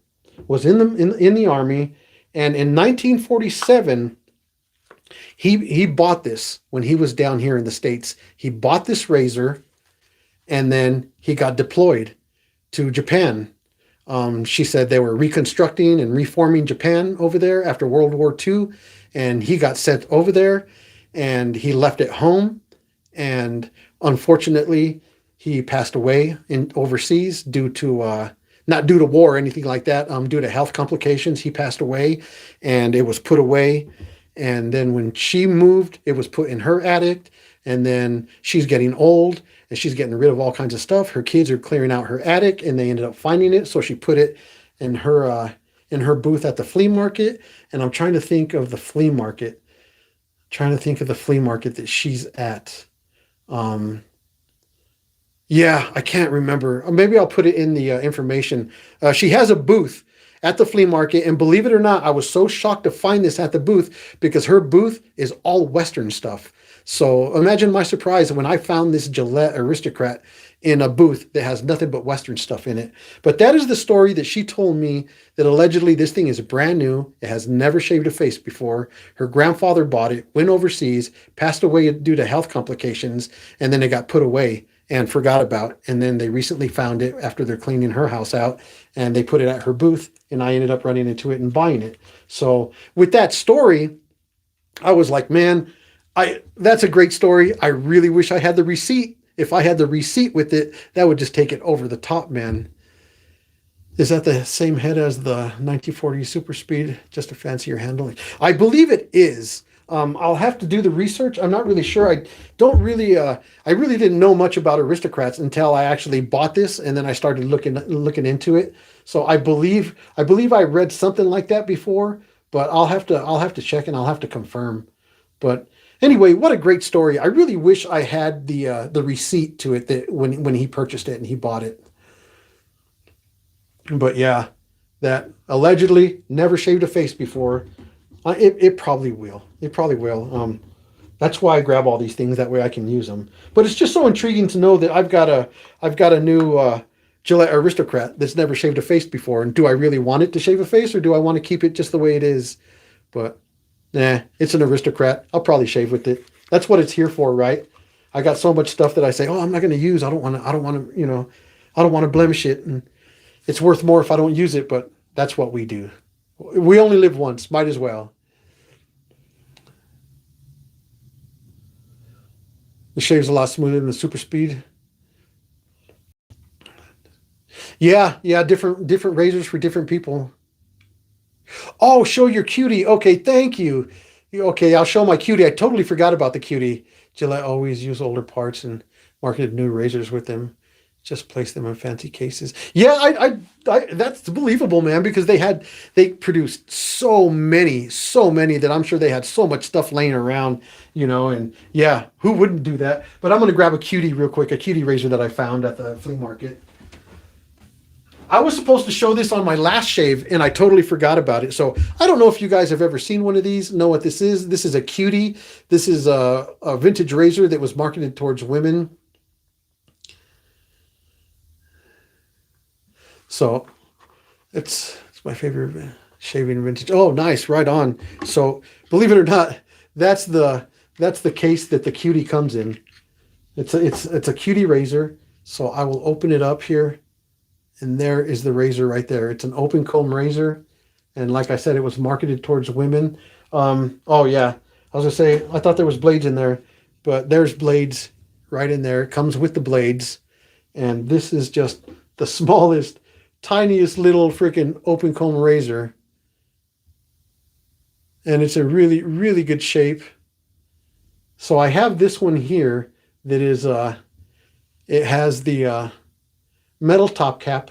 A: was in the army, and in 1947 he bought this when he was down here in the States. He bought this razor, and then he got deployed to Japan. She said they were reconstructing and reforming Japan over there after World War II, and he got sent over there, and he left it home, and unfortunately he passed away overseas due to not due to war or anything like that, due to health complications. He passed away, and it was put away. And then when she moved, it was put in her attic. And then she's getting old, and she's getting rid of all kinds of stuff. Her kids are clearing out her attic, and they ended up finding it. So she put it in her booth at the flea market. And I'm trying to think of the flea market. That she's at. Yeah, I can't remember. Maybe I'll put it in the information. She has a booth at the flea market, and believe it or not, I was so shocked to find this at the booth because her booth is all Western stuff. So imagine my surprise when I found this Gillette Aristocrat in a booth that has nothing but Western stuff in it. But that is the story that she told me, that allegedly this thing is brand new. It has never shaved a face before. Her grandfather bought it, went overseas, passed away due to health complications, and then it got put away and forgot about. And then they recently found it after they're cleaning her house out, and they put it at her booth, and I ended up running into it and buying it. So with that story, I was like, man, that's a great story. I really wish I had the receipt. If I had the receipt with it, that would just take it over the top, man. Is that the same head as the 1940 Super Speed? Just a fancier handling? I believe it is. I'll have to do the research. I'm not really sure. I don't really. I really didn't know much about aristocrats until I actually bought this, and then I started looking into it. So I believe I read something like that before, but I'll have to check and I'll have to confirm. But anyway, what a great story! I really wish I had the receipt to it that when he purchased it and he bought it. But yeah, that allegedly never shaved a face before. It probably will. It probably will. That's why I grab all these things. That way I can use them. But it's just so intriguing to know that I've got a new Gillette Aristocrat that's never shaved a face before. And do I really want it to shave a face, or do I want to keep it just the way it is? But nah, it's an Aristocrat. I'll probably shave with it. That's what it's here for, right? I got so much stuff that I say, oh, I'm not going to use. I don't want to. I don't want to. I don't want to blemish it, and it's worth more if I don't use it. But that's what we do. We only live once. Might as well. The shave's a lot smoother than the Super Speed. Yeah, yeah, different razors for different people. Oh, show your cutie. Okay, thank you. Okay, I'll show my cutie. I totally forgot about the cutie. Gillette always use older parts and marketed new razors with them. Just place them in fancy cases. Yeah, that's believable, man, because they produced so many that I'm sure they had so much stuff laying around, and yeah, who wouldn't do that? But I'm gonna grab a cutie real quick, a cutie razor that I found at the flea market. I was supposed to show this on my last shave, and I totally forgot about it. So I don't know if you guys have ever seen one of these, know what this is. This is a cutie. This is a vintage razor that was marketed towards women. So it's my favorite shaving vintage. Oh, nice, right on. So believe it or not, that's the case that the cutie comes in. It's a cutie razor. So I will open it up here, and there is the razor right there. It's an open comb razor, and like I said, it was marketed towards women. Oh yeah, I was gonna say I thought there was blades in there, but there's blades right in there. It comes with the blades, and this is just the smallest, tiniest little freaking open comb razor, and it's a really really good shape. So I have this one here that is it has the metal top cap,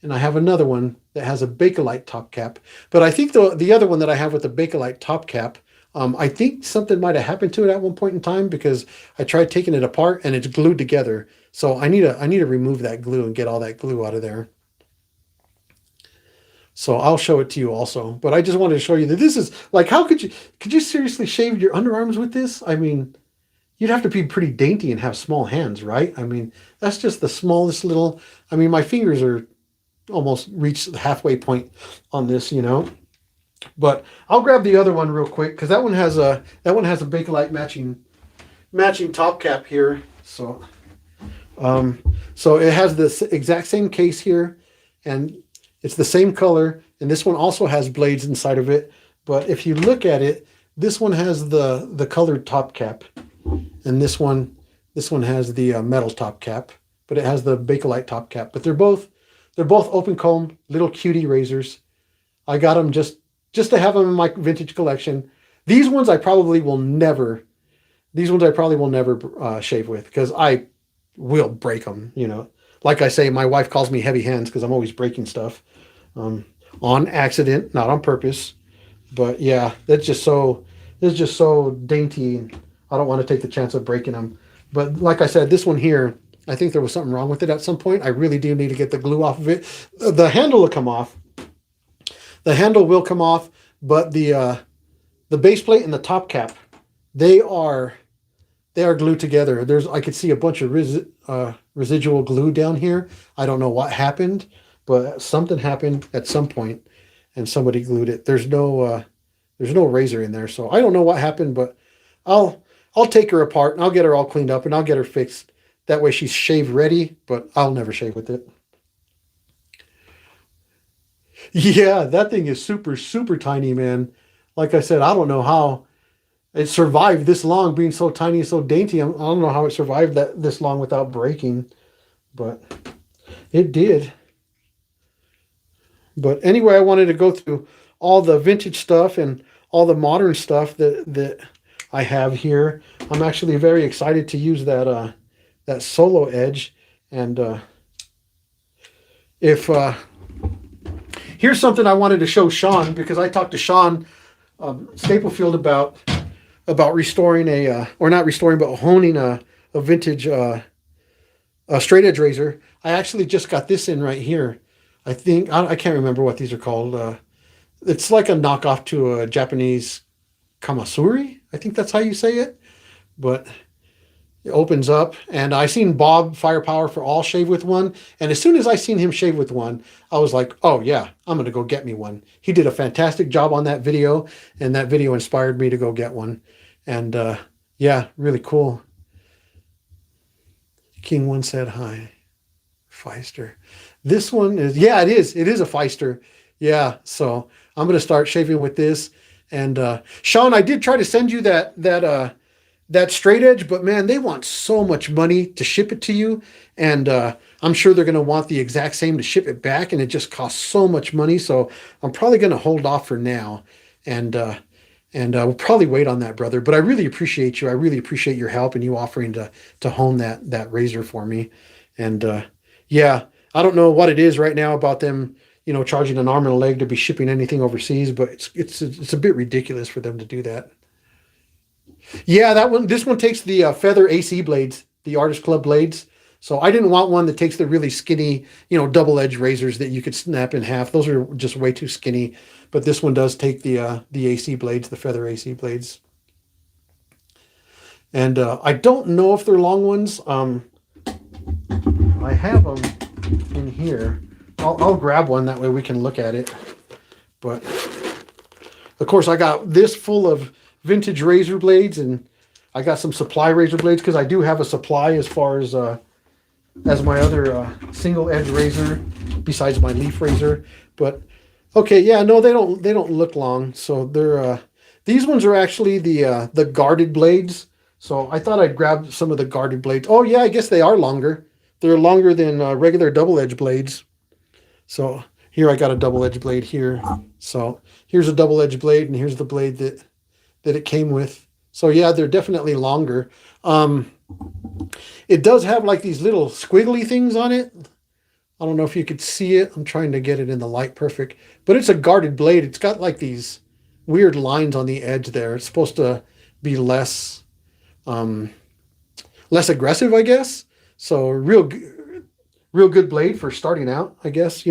A: and I have another one that has a Bakelite top cap. But I think the other one that I have with the Bakelite top cap, I think something might have happened to it at one point in time because I tried taking it apart and it's glued together. So I need to remove that glue and get all that glue out of there. So I'll show it to you also. But I just wanted to show you that this is like, how could you seriously shave your underarms with this? I mean, you'd have to be pretty dainty and have small hands, right? I mean, that's just the smallest little. I mean, my fingers are almost reached the halfway point on this. But I'll grab the other one real quick because that one has a Bakelite matching top cap here. So it has this exact same case here, and it's the same color. And this one also has blades inside of it. But if you look at it, this one has the colored top cap, and this one has the metal top cap. But it has the Bakelite top cap. But they're both open comb little cutie razors. I got them just to have them in my vintage collection. These ones I probably will never. These ones I probably will never shave with because I will break them. Like I say, my wife calls me heavy hands because I'm always breaking stuff on accident, not on purpose. But yeah, it's just so dainty. I don't want to take the chance of breaking them. But like I said, this one here, I think there was something wrong with it at some point. I really do need to get the glue off of it. The handle will come off. The handle will come off, but the base plate and the top cap, they are glued together. I could see a bunch of residual glue down here. I don't know what happened, but something happened at some point, and somebody glued it. There's no razor in there, so I don't know what happened, but I'll take her apart and I'll get her all cleaned up and I'll get her fixed. That way she's shave ready, but I'll never shave with it. Yeah, that thing is super, super tiny, man. Like I said, I don't know how it survived this long being so tiny and so dainty. I don't know how it survived that this long without breaking, but it did. But anyway, I wanted to go through all the vintage stuff and all the modern stuff that I have here. I'm actually very excited to use that solo edge. And if here's something I wanted to show Sean, because I talked to Sean Staplefield about restoring or not restoring, but honing a vintage a straight edge razor. I actually just got this in right here. I can't remember what these are called. It's like a knockoff to a Japanese kamasuri. I think that's how you say it. But it opens up, and I seen Bob Firepower for All shave with one. And as soon as I seen him shave with one, I was like, oh yeah, I'm gonna go get me one. He did a fantastic job on that video, and that video inspired me to go get one. And yeah, really cool. King One said hi. Feister. This one is, yeah, it is. It is a Feister. Yeah, so I'm gonna start shaving with this. And Sean, I did try to send you that straight edge, but man, they want so much money to ship it to you, and I'm sure they're gonna want the exact same to ship it back, and it just costs so much money. So I'm probably gonna hold off for now, and we'll probably wait on that, brother. But I really appreciate you. I really appreciate your help and you offering to hone that razor for me. And yeah, I don't know what it is right now about them, charging an arm and a leg to be shipping anything overseas, but it's a bit ridiculous for them to do that. Yeah, this one takes the Feather AC blades, the Artist Club blades. So I didn't want one that takes the really skinny, double-edged razors that you could snap in half. Those are just way too skinny. But this one does take the AC blades, the Feather AC blades. And I don't know if they're long ones. I have them in here. I'll grab one, that way we can look at it. But of course, I got this full of vintage razor blades, and I got some supply razor blades because I do have a supply as far as my other single edge razor besides my leaf razor. But okay, yeah, no, they don't look long. So they're these ones are actually the guarded blades. So I thought I'd grab some of the guarded blades. Oh yeah, I guess they are longer. They're longer than regular double edge blades. So here I got a double edge blade here. So here's a double edge blade, and here's the blade that it came with. So yeah, they're definitely longer. It does have like these little squiggly things on it. I don't know if you could see it. I'm trying to get it in the light perfect, but it's a guarded blade. It's got like these weird lines on the edge there. It's supposed to be less aggressive, I guess. So real good blade for starting out, I guess,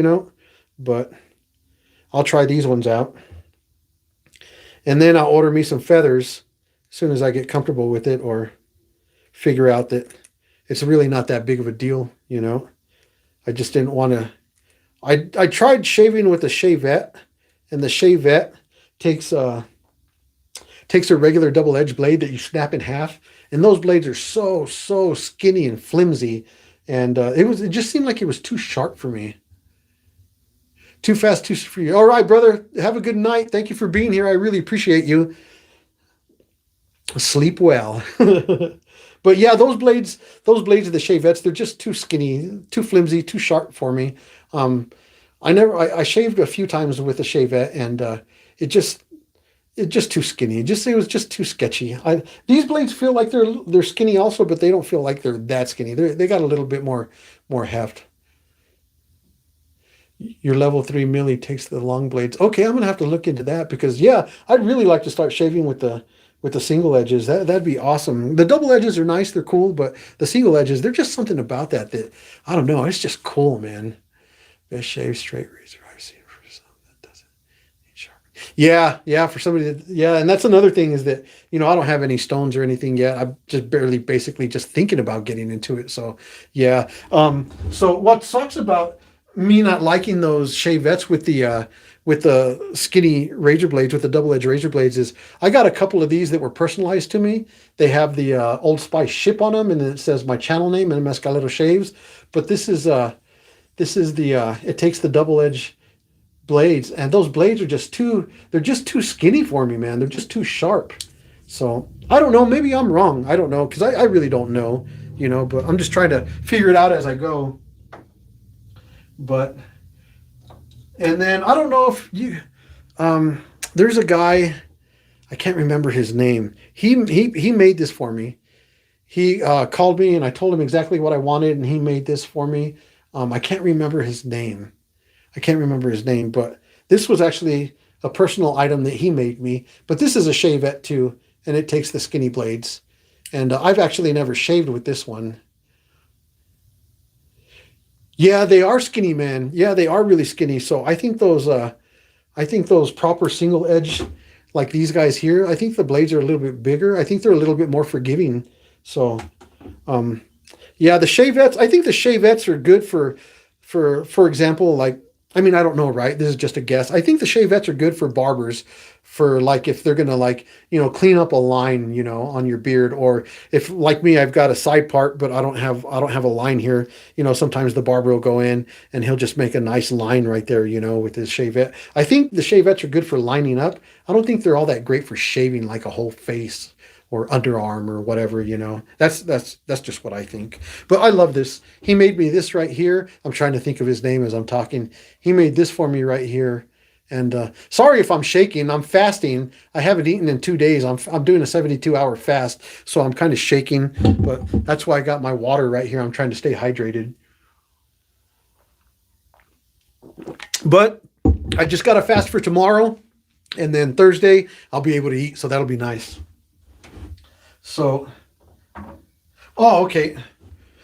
A: but I'll try these ones out. And then I'll order me some feathers as soon as I get comfortable with it, or figure out that it's really not that big of a deal, I just didn't want to. I tried shaving with the shavette, and the shavette takes a regular double edged blade that you snap in half, and those blades are so skinny and flimsy, and it just seemed like it was too sharp for me. Too fast, too free. All right, brother. Have a good night. Thank you for being here. I really appreciate you. Sleep well. But yeah, those blades of the shavettes, they're just too skinny, too flimsy, too sharp for me. I shaved a few times with a shavette, and it just too skinny. It was just too sketchy. These blades feel like they're skinny also, but they don't feel like they're that skinny. They got a little bit more heft. Your level 3 milli takes the long blades. Okay, I'm gonna have to look into that, because yeah, I'd really like to start shaving with the single edges. That'd be awesome. The double edges are nice, they're cool, but the single edges, they're just something about that I don't know. It's just cool, man. Best shave straight razor I've seen for something that doesn't need sharp. Yeah, for somebody that, yeah, and that's another thing is that I don't have any stones or anything yet. I'm just basically just thinking about getting into it. So yeah. So what sucks about me not liking those shavettes with the skinny razor blades, with the double edge razor blades, is I got a couple of these that were personalized to me. They have the Old Spice ship on them, and then it says my channel name and Mescalero Shaves. But this is it takes the double edge blades, and those blades are they're just too skinny for me, man. They're just too sharp. So I don't know. Maybe I'm wrong. I don't know, because I really don't know, but I'm just trying to figure it out as I go. But, and then I don't know if you, there's a guy I can't remember his name. He made this for me. He called me and I told him exactly what I wanted, and he made this for me. I can't remember his name. I can't remember his name, but this was actually a personal item that he made me. But this is a shavette too, and it takes the skinny blades. And I've actually never shaved with this one. Yeah, they are skinny, man. Yeah, they are really skinny. So I think those proper single edge, like these guys here, I think the blades are a little bit bigger. I think they're a little bit more forgiving. So, um, yeah, the shavettes. I think the shavettes are good for example, like I mean, I don't know, right? This is just a guess. I think the shavettes are good for barbers, for like if they're gonna like clean up a line on your beard, or if like me, I've got a side part, but I don't have a line here. Sometimes the barber will go in and he'll just make a nice line right there, with his shavette. I think the shavettes are good for lining up. I don't think they're all that great for shaving like a whole face or underarm or whatever. That's just what I think. But I love this. He made me this right here. I'm trying to think of his name as I'm talking. He made this for me right here. And sorry if I'm shaking. I'm fasting. I haven't eaten in 2 days. I'm doing a 72-hour fast, so I'm kind of shaking. But that's why I got my water right here. I'm trying to stay hydrated. But I just got to fast for tomorrow, and then Thursday I'll be able to eat. So that'll be nice. So, oh, okay.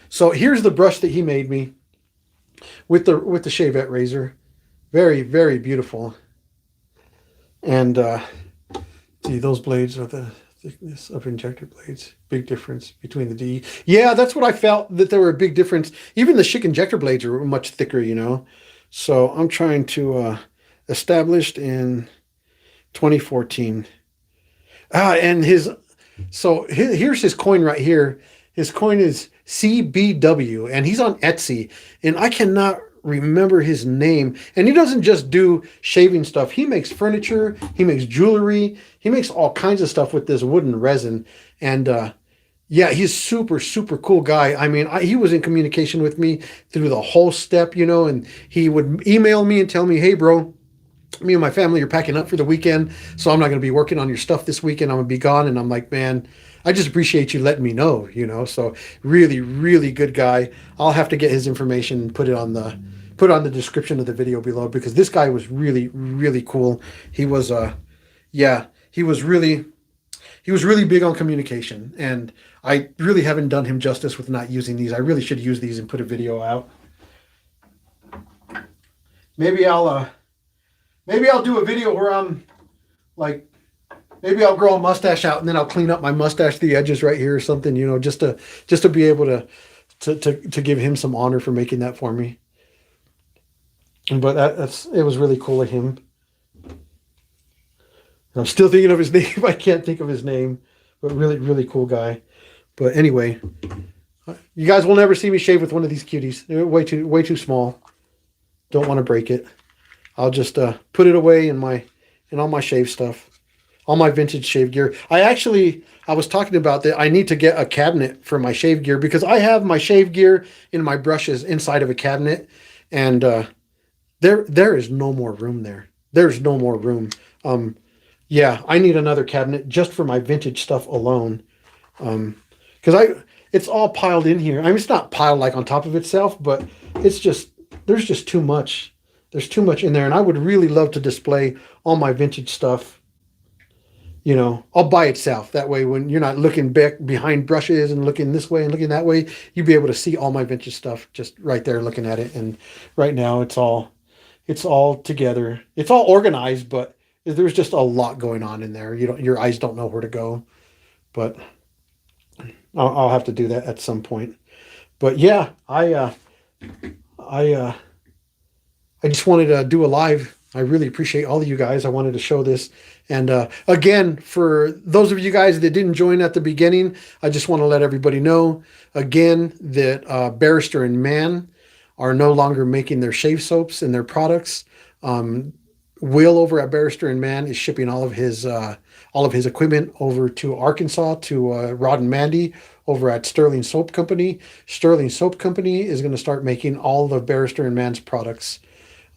A: So here's the brush that he made me with the shavette razor. Very, very beautiful. And see, those blades are the thickness of injector blades. Big difference between the D. Yeah, that's what I felt, that there were a big difference. Even the Schick injector blades are much thicker. So I'm trying to established in 2014. And here's his coin right here. His coin is CBW, and he's on Etsy. And I cannot remember his name. And he doesn't just do shaving stuff. He makes furniture. He makes jewelry. He makes all kinds of stuff with this wooden resin. And yeah, he's super, super cool guy. I mean, he was in communication with me through the whole step, and he would email me and tell me, hey, bro, me and my family are packing up for the weekend, so I'm not going to be working on your stuff this weekend. I'm going to be gone. And I'm like, man, I just appreciate you letting me know, So really, really good guy. I'll have to get his information and put on the description of the video below, because this guy was really, really cool. He was, yeah, he was really big on communication, and I really haven't done him justice with not using these. I really should use these and put a video out. Maybe I'll do a video where I'm like, maybe I'll grow a mustache out and then I'll clean up my mustache, the edges right here or something, just to be able to give him some honor for making that for me. But it was really cool of him. I'm still thinking of his name. I can't think of his name, but really, really cool guy. But anyway, you guys will never see me shave with one of these cuties. They're way too small. Don't want to break it. I'll just put it away in all my shave stuff, all my vintage shave gear. I was talking about that. I need to get a cabinet for my shave gear, because I have my shave gear and my brushes inside of a cabinet, and there is no more room there. There's no more room. Yeah, I need another cabinet just for my vintage stuff alone. Because it's all piled in here. I mean, it's not piled like on top of itself, but there's just too much. There's too much in there, and I would really love to display all my vintage stuff, all by itself. That way, when you're not looking back behind brushes and looking this way and looking that way, you'd be able to see all my vintage stuff just right there looking at it. And right now, it's all together. It's all organized, but there's just a lot going on in there. Your eyes don't know where to go, but I'll have to do that at some point. But yeah, I just wanted to do a live. I really appreciate all of you guys. I wanted to show this. And again, for those of you guys that didn't join at the beginning, I just want to let everybody know again that Barrister and Mann are no longer making their shave soaps and their products. Will over at Barrister and Mann is shipping all of his equipment over to Arkansas to Rod and Mandy over at Sterling Soap Company. Sterling Soap Company is going to start making all of Barrister and Mann's products.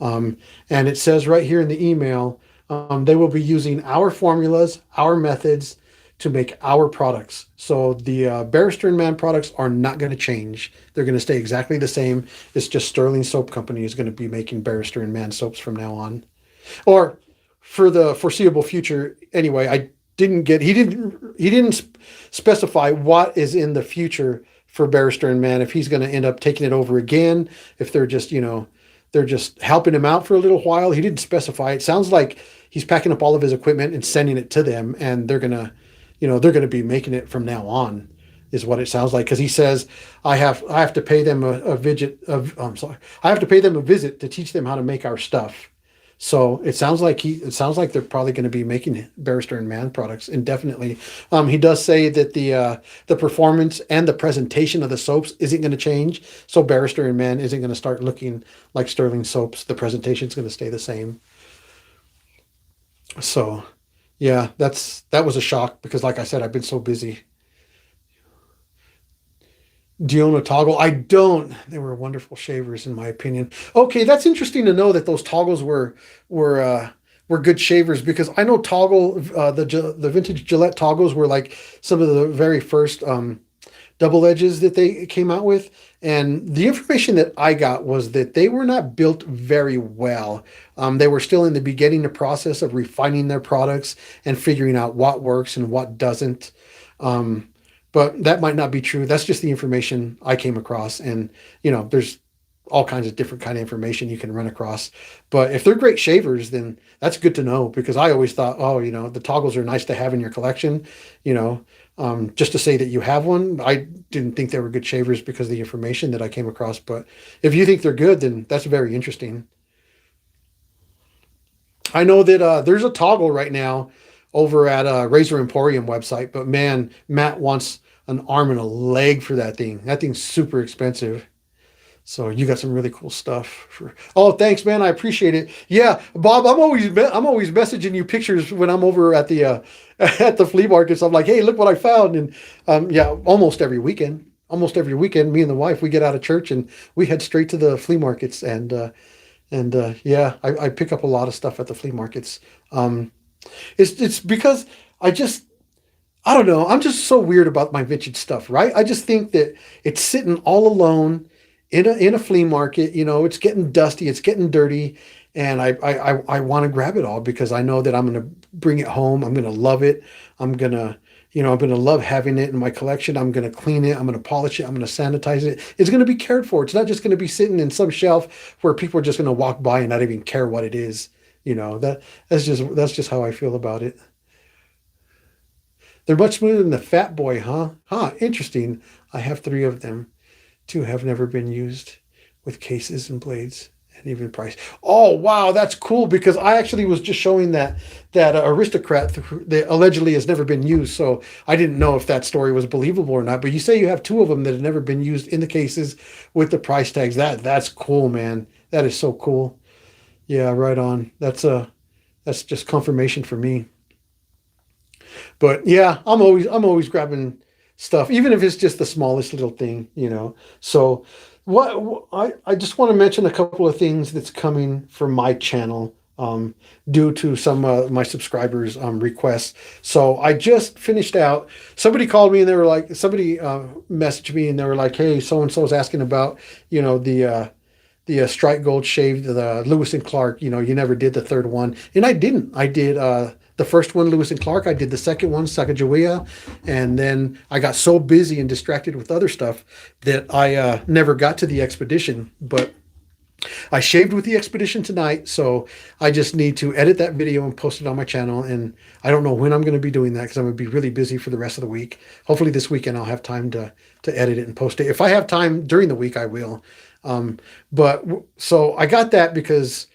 A: And it says right here in the email, They will be using our formulas, our methods to make our products. So the Barrister and Mann products are not going to change. They're going to stay exactly the same. It's just Sterling Soap Company is going to be making Barrister and Mann soaps from now on, or for the foreseeable future. Anyway, I didn't get he didn't specify what is in the future for Barrister and Mann, if he's going to end up taking it over again, if they're just, they're just helping him out for a little while. He didn't specify. It sounds like he's packing up all of his equipment and sending it to them, and they're gonna be making it from now on, is what it sounds like. Because he says I have to pay them a visit. I'm sorry, I have to pay them a visit to teach them how to make our stuff. So it sounds like they're probably going to be making Barrister and Mann products indefinitely. He does say that the performance and the presentation of the soaps isn't going to change. So Barrister and Mann isn't going to start looking like Sterling soaps. The presentation is going to stay the same. So yeah, that was a shock because, like I said, I've been so busy. Do you own a toggle? I don't. They were wonderful shavers, in my opinion. Okay, that's interesting to know that those toggles were were good shavers, because I know toggle the vintage Gillette toggles were like some of the very first double edges that they came out with. And the information that I got was that they were not built very well. They were still in the beginning the process of refining their products and figuring out what works and what doesn't. Um, but that might not be true. That's just the information I came across. And, there's all kinds of different kind of information you can run across. But if they're great shavers, then that's good to know, because I always thought, oh, the toggles are nice to have in your collection, you know, just to say that you have one. I didn't think they were good shavers because of the information that I came across. But if you think they're good, then that's very interesting. I know that there's a toggle right now over at Razor Emporium website, but man, Matt wants an arm and a leg for that thing. That thing's super expensive. So you got some really cool stuff. Oh, thanks, man. I appreciate it. Yeah, Bob, I'm always messaging you pictures when I'm over at the at the flea markets. I'm like, hey, look what I found. And yeah, almost every weekend, me and the wife, we get out of church and we head straight to the flea markets. And yeah, I pick up a lot of stuff at the flea markets. It's because I just I don't know. I'm just so weird about my vintage stuff, right? I just think that it's sitting all alone in a flea market. It's getting dusty, it's getting dirty, and I want to grab it all because I know that I'm going to bring it home. I'm going to love it. I'm going to love having it in my collection. I'm going to clean it. I'm going to polish it. I'm going to sanitize it. It's going to be cared for. It's not just going to be sitting in some shelf where people are just going to walk by and not even care what it is. That's just how I feel about it. They're much smoother than the Fat Boy, huh? Huh, interesting. I have three of them. Two have never been used, with cases and blades and even price. Oh, wow, that's cool, because I actually was just showing that aristocrat that allegedly has never been used. So I didn't know if that story was believable or not. But you say you have two of them that have never been used in the cases with the price tags. That's cool, man. That is so cool. Yeah, right on. That's just confirmation for me. But yeah, I'm always grabbing stuff, even if it's just the smallest little thing. So I just want to mention a couple of things that's coming from my channel, due to some my subscribers requests. So I just finished out. Somebody called me and they were like, somebody messaged me and they were like, hey, so and so is asking about the Strike Gold shave, the Lewis and Clark. You never did the third one, and I didn't. I did the first one, Lewis and Clark. I did the second one, Sacagawea, and then I got so busy and distracted with other stuff that I never got to the expedition. But I shaved with the expedition tonight, so I just need to edit that video and post it on my channel. And I don't know when I'm going to be doing that because I'm going to be really busy for the rest of the week. Hopefully this weekend I'll have time to edit it and post it. If I have time during the week, I will. So I got that because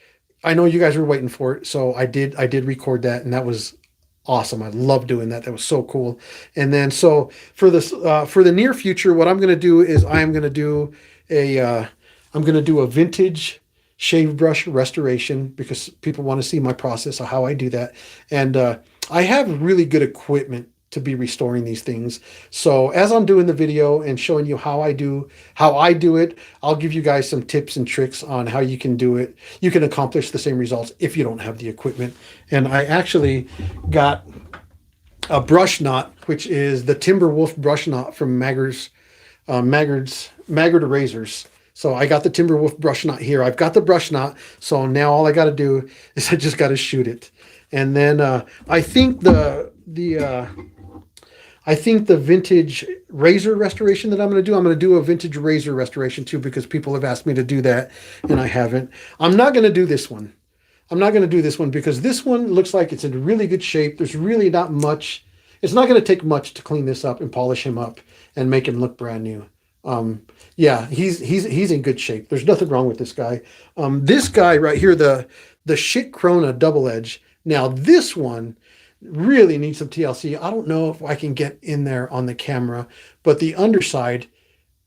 A: I know you guys were waiting for it. So I did record that, and that was awesome. I love doing that. That was so cool. And then so for the near future, what I'm going to do is I'm going to do a vintage shave brush restoration, because people want to see my process of how I do that. And I have really good equipment to be restoring these things. So as I'm doing the video and showing you how I do it, I'll give you guys some tips and tricks on how you can do it. You can accomplish the same results if you don't have the equipment. And I actually got a brush knot, which is the Timberwolf brush knot from Maggard's Razors. So I got the Timberwolf brush knot here. I've got the brush knot. So now all I got to do is I just got to shoot it. And then I think the vintage razor restoration that I'm going to do a vintage razor restoration too, because people have asked me to do that and I haven't. I'm not going to do this one. I'm not going to do this one because this one looks like it's in really good shape. There's really not much. It's not going to take much to clean this up and polish him up and make him look brand new. Yeah, he's in good shape. There's nothing wrong with this guy. This guy right here, the Shit Krona double edge. Now this one really needs some TLC. I don't know if I can get in there on the camera, but the underside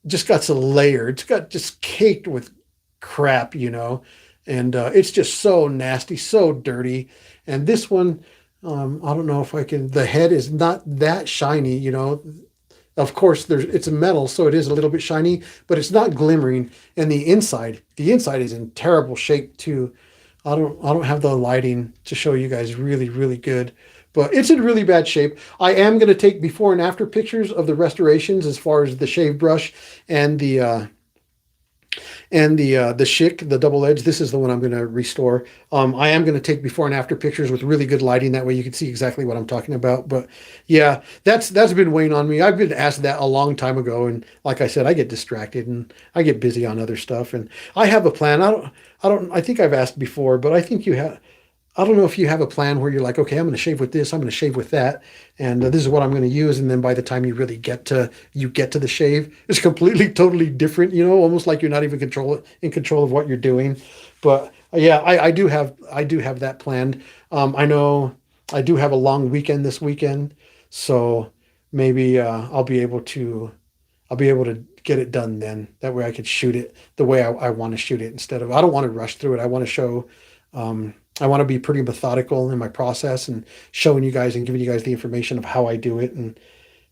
A: just got so layered. It's got just caked with crap, you know, and it's just so nasty, so dirty. And this one, I don't know if I can. The head is not that shiny, you know. Of course, it's a metal, so it is a little bit shiny, but it's not glimmering. And the inside is in terrible shape too. I don't have the lighting to show you guys really, really good, but it's in really bad shape. I am going to take before and after pictures of the restorations as far as the shave brush and the Schick, the double edge. This is the one I'm going to restore. I am going to take before and after pictures with really good lighting. That way you can see exactly what I'm talking about. But yeah, that's been weighing on me. I've been asked that a long time ago. And like I said, I get distracted and I get busy on other stuff. And I have a plan. I think I've asked before, but I think I don't know if you have a plan where you're like, okay, I'm going to shave with this, I'm going to shave with that, and this is what I'm going to use. And then by the time you really get to the shave, it's completely, totally different. You know, almost like you're not even in control of what you're doing. But yeah, I do have that planned. I know I do have a long weekend this weekend, so maybe I'll be able to get it done then. That way I could shoot it the way I want to shoot it instead of, I don't want to rush through it. I want to show. I want to be pretty methodical in my process and showing you guys and giving you guys the information of how I do it and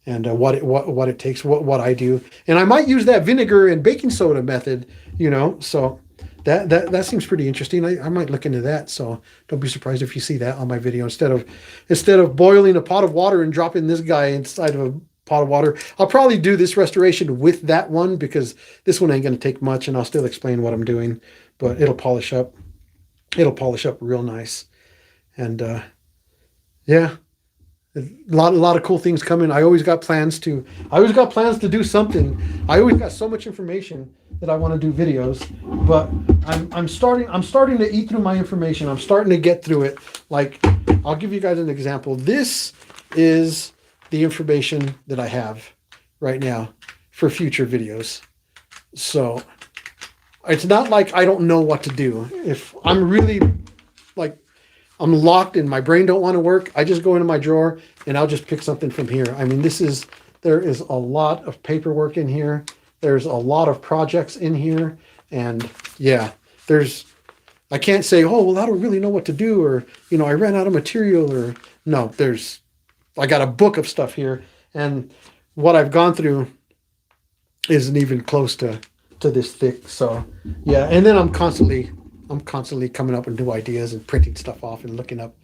A: what it takes, what I do. And I might use that vinegar and baking soda method, you know, so that seems pretty interesting. I might look into that. So don't be surprised if you see that on my video. Instead of boiling a pot of water and dropping this guy inside of a pot of water, I'll probably do this restoration with that one because this one ain't going to take much and I'll still explain what I'm doing, but it'll polish up. It'll polish up real nice. And yeah, a lot of cool things coming. I always got plans to do something. I always got so much information that I want to do videos, but I'm starting to eat through my information. I'm starting to get through it. Like, I'll give you guys an example. This is the information that I have right now for future videos. So it's not like I don't know what to do. If I'm really like I'm locked and my brain don't want to work, I just go into my drawer and I'll just pick something from here. I mean, there is a lot of paperwork in here. There's a lot of projects in here. And yeah, I can't say, oh, well, I don't really know what to do, or, you know, I ran out of material, or no, I got a book of stuff here, and what I've gone through isn't even close to this thick. So yeah, and then I'm constantly coming up with new ideas and printing stuff off and looking up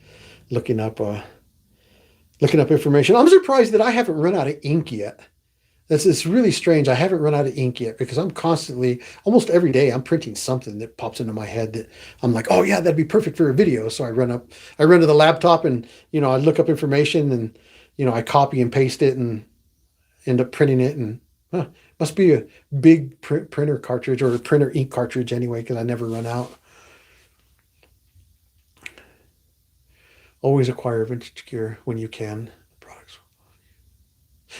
A: information. I'm surprised that I haven't run out of ink yet. It's really strange. I haven't run out of ink yet because I'm constantly, almost every day, I'm printing something that pops into my head that I'm like, oh yeah, that'd be perfect for a video. So I run to the laptop and, you know, I look up information and, you know, I copy and paste it and end up printing it, and must be a big printer cartridge, or a printer ink cartridge anyway, because I never run out. Always acquire vintage gear when you can. Products.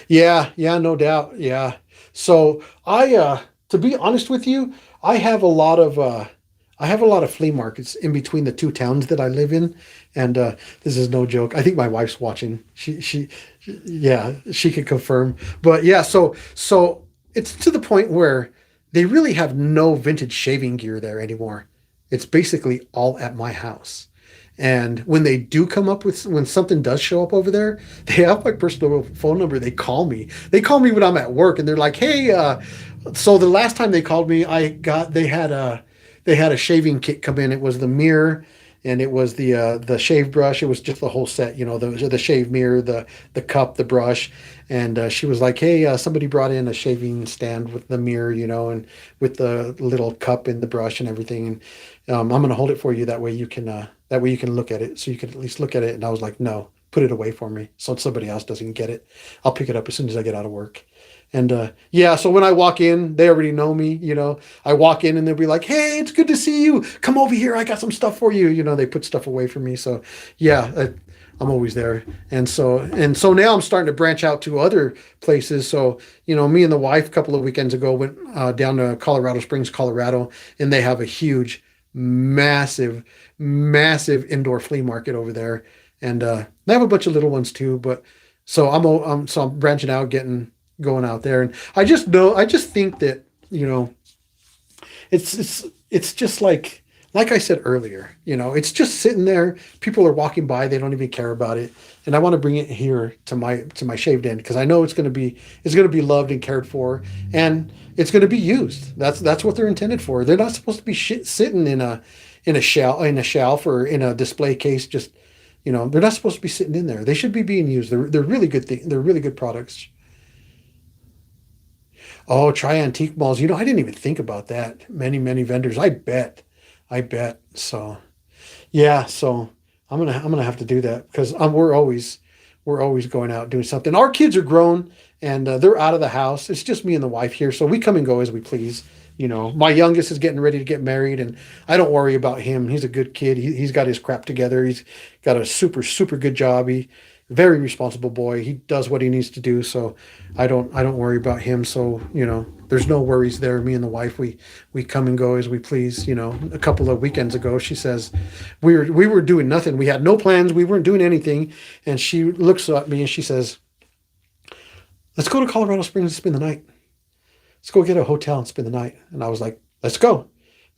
A: Yeah, no doubt. Yeah. So to be honest with you, I have a lot of flea markets in between the two towns that I live in, and this is no joke. I think my wife's watching. She could confirm. But yeah, so it's to the point where they really have no vintage shaving gear there anymore. It's basically all at my house. And when they do come up with, when something does show up over there, they have my personal phone number. They call me. They call me when I'm at work, and they're like, "Hey, so the last time they called me, they had a shaving kit come in. It was the mirror, and it was the shave brush. It was just the whole set, the shave mirror, the cup, the brush." And she was like, "Hey, somebody brought in a shaving stand with the mirror, and with the little cup and the brush and everything. And I'm gonna hold it for you. That way you can look at it, so you can at least look at it." And I was like, "No, put it away for me, so somebody else doesn't get it. I'll pick it up as soon as I get out of work." And yeah, so when I walk in, they already know me. I walk in and they'll be like, "Hey, it's good to see you. Come over here. I got some stuff for you." They put stuff away for me. So yeah, I'm always there. And so now I'm starting to branch out to other places. So me and the wife a couple of weekends ago went down to Colorado Springs, Colorado, and they have a huge, massive, massive indoor flea market over there. And they have a bunch of little ones too. But so I'm branching out, going out there. And I just think that it's just like I said earlier, it's just sitting there. People are walking by, they don't even care about it. And I want to bring it here to my shaved end, because I know it's going to be loved and cared for, and it's going to be used. That's what they're intended for. They're not supposed to be sitting in a shelf or in a display case. Just they're not supposed to be sitting in there. They should be being used. They're really good they're really good products. Oh, try antique malls. I didn't even think about that. Many, many vendors. I bet. I bet. So, yeah. So I'm gonna have to do that, because we're always going out doing something. Our kids are grown, and they're out of the house. It's just me and the wife here, so we come and go as we please. My youngest is getting ready to get married, and I don't worry about him. He's a good kid. He's got his crap together. He's got a super, super good job. Very responsible boy. He does what he needs to do. So I don't worry about him. So, there's no worries there. Me and the wife, we come and go as we please. A couple of weekends ago, she says we were doing nothing. We had no plans. We weren't doing anything. And she looks at me and she says, "Let's go to Colorado Springs and spend the night. Let's go get a hotel and spend the night." And I was like, "Let's go."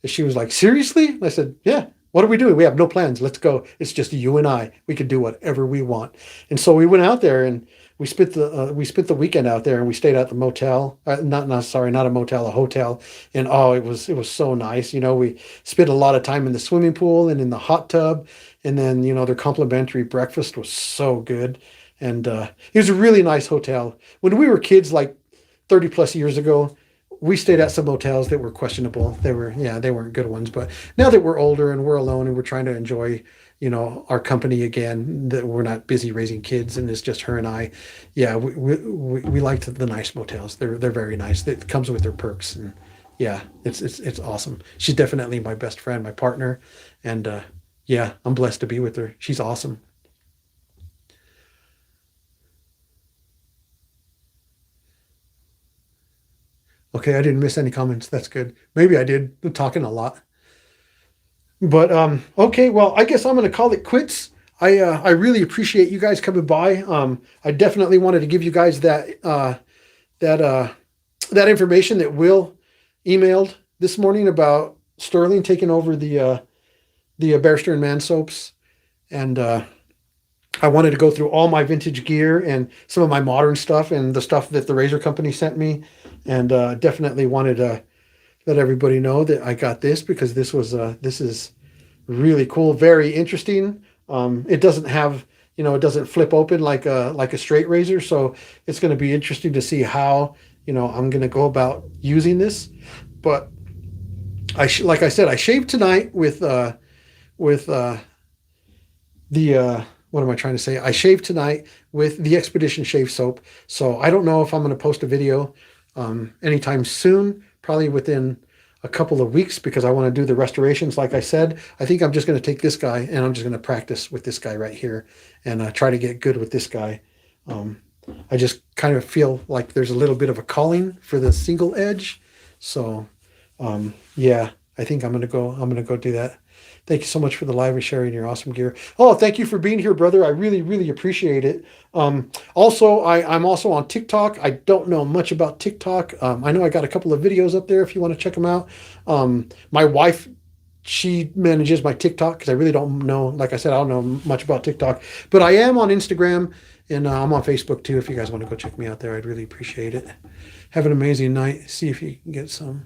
A: And she was like, "Seriously?" And I said, "Yeah. What are we doing? We have no plans. Let's go. It's just you and I. We can do whatever we want." And so we went out there, and we spent the weekend out there, and we stayed at the motel. Not a motel, a hotel. And oh, it was so nice. We spent a lot of time in the swimming pool and in the hot tub, and then their complimentary breakfast was so good. And it was a really nice hotel. When we were kids, like 30 plus years ago, we stayed at some hotels that were questionable. They weren't good ones. But now that we're older and we're alone and we're trying to enjoy, our company again, that we're not busy raising kids and it's just her and I. Yeah, we liked the nice motels. They're very nice. It comes with their perks, and yeah, it's awesome. She's definitely my best friend, my partner, and yeah, I'm blessed to be with her. She's awesome. Okay, I didn't miss any comments. That's good. Maybe I did. I'm talking a lot. But okay, well, I guess I'm going to call it quits. I really appreciate you guys coming by. I definitely wanted to give you guys that that information that Will emailed this morning about Sterling taking over the Barrister and Mann soaps. And I wanted to go through all my vintage gear and some of my modern stuff and the stuff that the Razor Company sent me, and definitely wanted to let everybody know that I got this, because this is really cool, very interesting. It doesn't have, it doesn't flip open like a straight razor, so it's going to be interesting to see how I'm going to go about using this. But like I said, I shaved tonight with what am I trying to say? I shaved tonight with the Expedition Shave Soap. So I don't know if I'm going to post a video anytime soon, probably within a couple of weeks, because I want to do the restorations. Like I said, I think I'm just going to take this guy and I'm just going to practice with this guy right here, and try to get good with this guy. Um, I just kind of feel like there's a little bit of a calling for the single edge. So yeah, I think I'm gonna go do that. Thank you so much for the live and sharing your awesome gear. Oh, thank you for being here, brother. I really, really appreciate it. Also, I'm also on TikTok. I don't know much about TikTok. I know I got a couple of videos up there if you want to check them out. My wife she manages my TikTok because I really don't know. Like I said, I don't know much about TikTok, but I am on Instagram and I'm on Facebook too. If you guys want to go check me out there, I'd really appreciate it. Have an amazing night. See if you can get some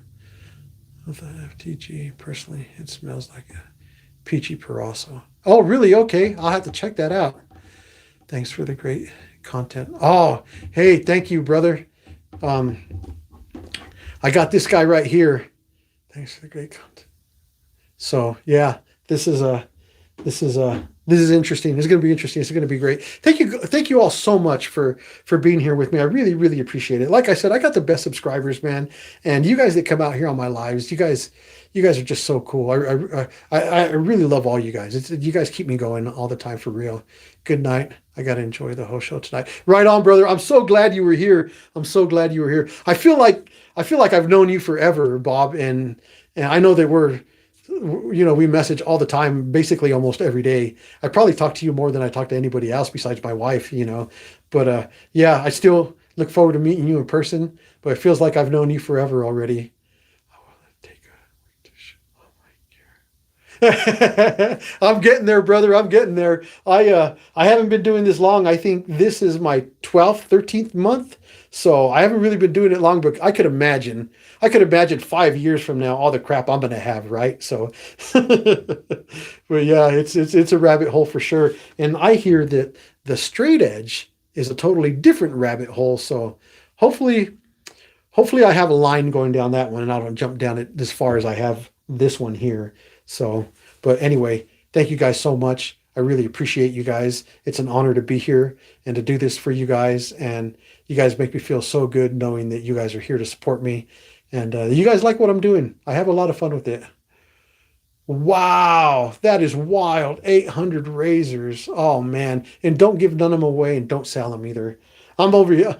A: of the FTG. Personally, it smells like a peachy Paraso. Oh, really? Okay, I'll have to check that out. Thanks for the great content. Oh, hey, thank you, brother. Um, I got this guy right here. Thanks for the great content. So yeah, this is interesting. It's going to be interesting. It's going to be great. Thank you all so much for being here with me. I really, really appreciate it. Like I said, I got the best subscribers, man, and you guys that come out here on my lives, you guys are just so cool. I really love all you guys. You guys keep me going all the time for real. Good night. I got to enjoy the whole show tonight. Right on, brother. I'm so glad you were here. I'm so glad you were here. I feel like I've known you forever, Bob, and I know that we message all the time, basically almost every day. I probably talk to you more than I talk to anybody else besides my wife, But yeah, I still look forward to meeting you in person. But it feels like I've known you forever already. I'm getting there, brother. I'm getting there. I haven't been doing this long. I think this is my 12th, 13th month. So I haven't really been doing it long, but I could imagine 5 years from now, all the crap I'm going to have, right? So, but yeah, it's a rabbit hole for sure. And I hear that the straight edge is a totally different rabbit hole. So hopefully I have a line going down that one and I don't jump down it as far as I have this one here. So, but anyway, thank you guys so much. I really appreciate you guys. It's an honor to be here and to do this for you guys. And you guys make me feel so good knowing that you guys are here to support me. And you guys like what I'm doing. I have a lot of fun with it. Wow, that is wild. 800 razors. Oh, man. And don't give none of them away and don't sell them either. I'm over here.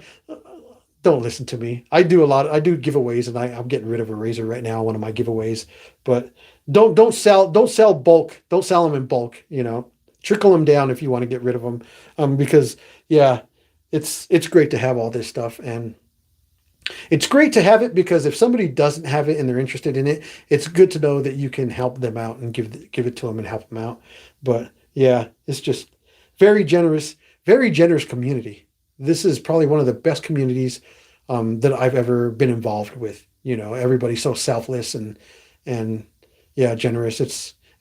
A: Don't listen to me. I do giveaways and I'm getting rid of a razor right now, one of my giveaways. But don't sell bulk. Don't sell them in bulk, Trickle them down if you want to get rid of them. Because yeah, it's great to have all this stuff, and it's great to have it because if somebody doesn't have it and they're interested in it, it's good to know that you can help them out and give it to them and help them out. But yeah, it's just very generous community. This is probably one of the best communities that I've ever been involved with. Everybody's so selfless and yeah, generous.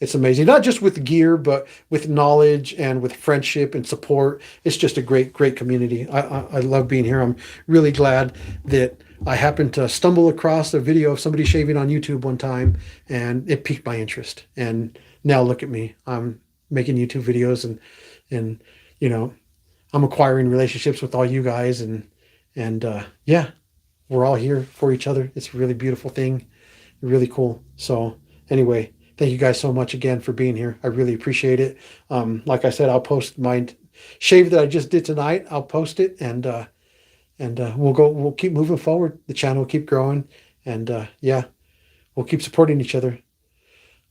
A: It's amazing. Not just with gear, but with knowledge and with friendship and support. It's just a great community. I love being here. I'm really glad that I happened to stumble across a video of somebody shaving on YouTube one time, and it piqued my interest. And now look at me. I'm making YouTube videos and I'm acquiring relationships with all you guys and yeah, we're all here for each other. It's a really beautiful thing, really cool. So anyway, thank you guys so much again for being here. I really appreciate it. Like I said, I'll post my shave that I just did tonight. I'll post it and we'll keep moving forward. The channel will keep growing and yeah, we'll keep supporting each other.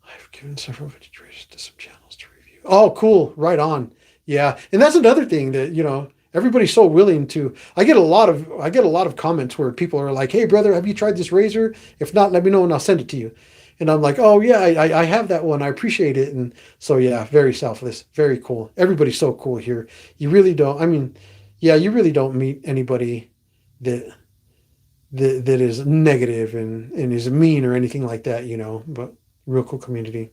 A: I've given several videos to some channels to review. Oh, cool. Right on. Yeah. And that's another thing that, everybody's so willing to. I get a lot of comments where people are like, "Hey brother, have you tried this razor? If not, let me know and I'll send it to you." And I'm like, "Oh yeah, I have that one. I appreciate it." And so yeah, very selfless, very cool. Everybody's so cool here. You really don't. I mean, yeah, you really don't meet anybody that is negative and is mean or anything like that, But real cool community.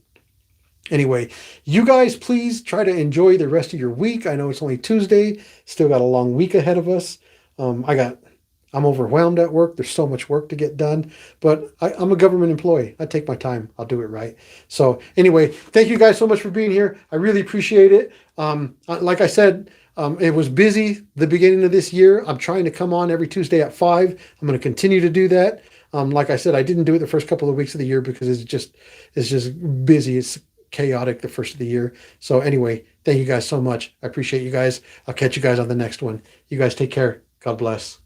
A: Anyway, you guys please try to enjoy the rest of your week. I know it's only Tuesday, still got a long week ahead of us. I'm overwhelmed at work. There's so much work to get done, but I'm a government employee. I take my time. I'll do it right. So anyway, thank you guys so much for being here. I really appreciate it. Like I said, it was busy the beginning of this year. I'm trying to come on every Tuesday at 5. I'm going to continue to do that. Like I said, I didn't do it the first couple of weeks of the year because it's just busy. It's chaotic the first of the year. So anyway, thank you guys so much. I appreciate you guys. I'll catch you guys on the next one. You guys take care. God bless.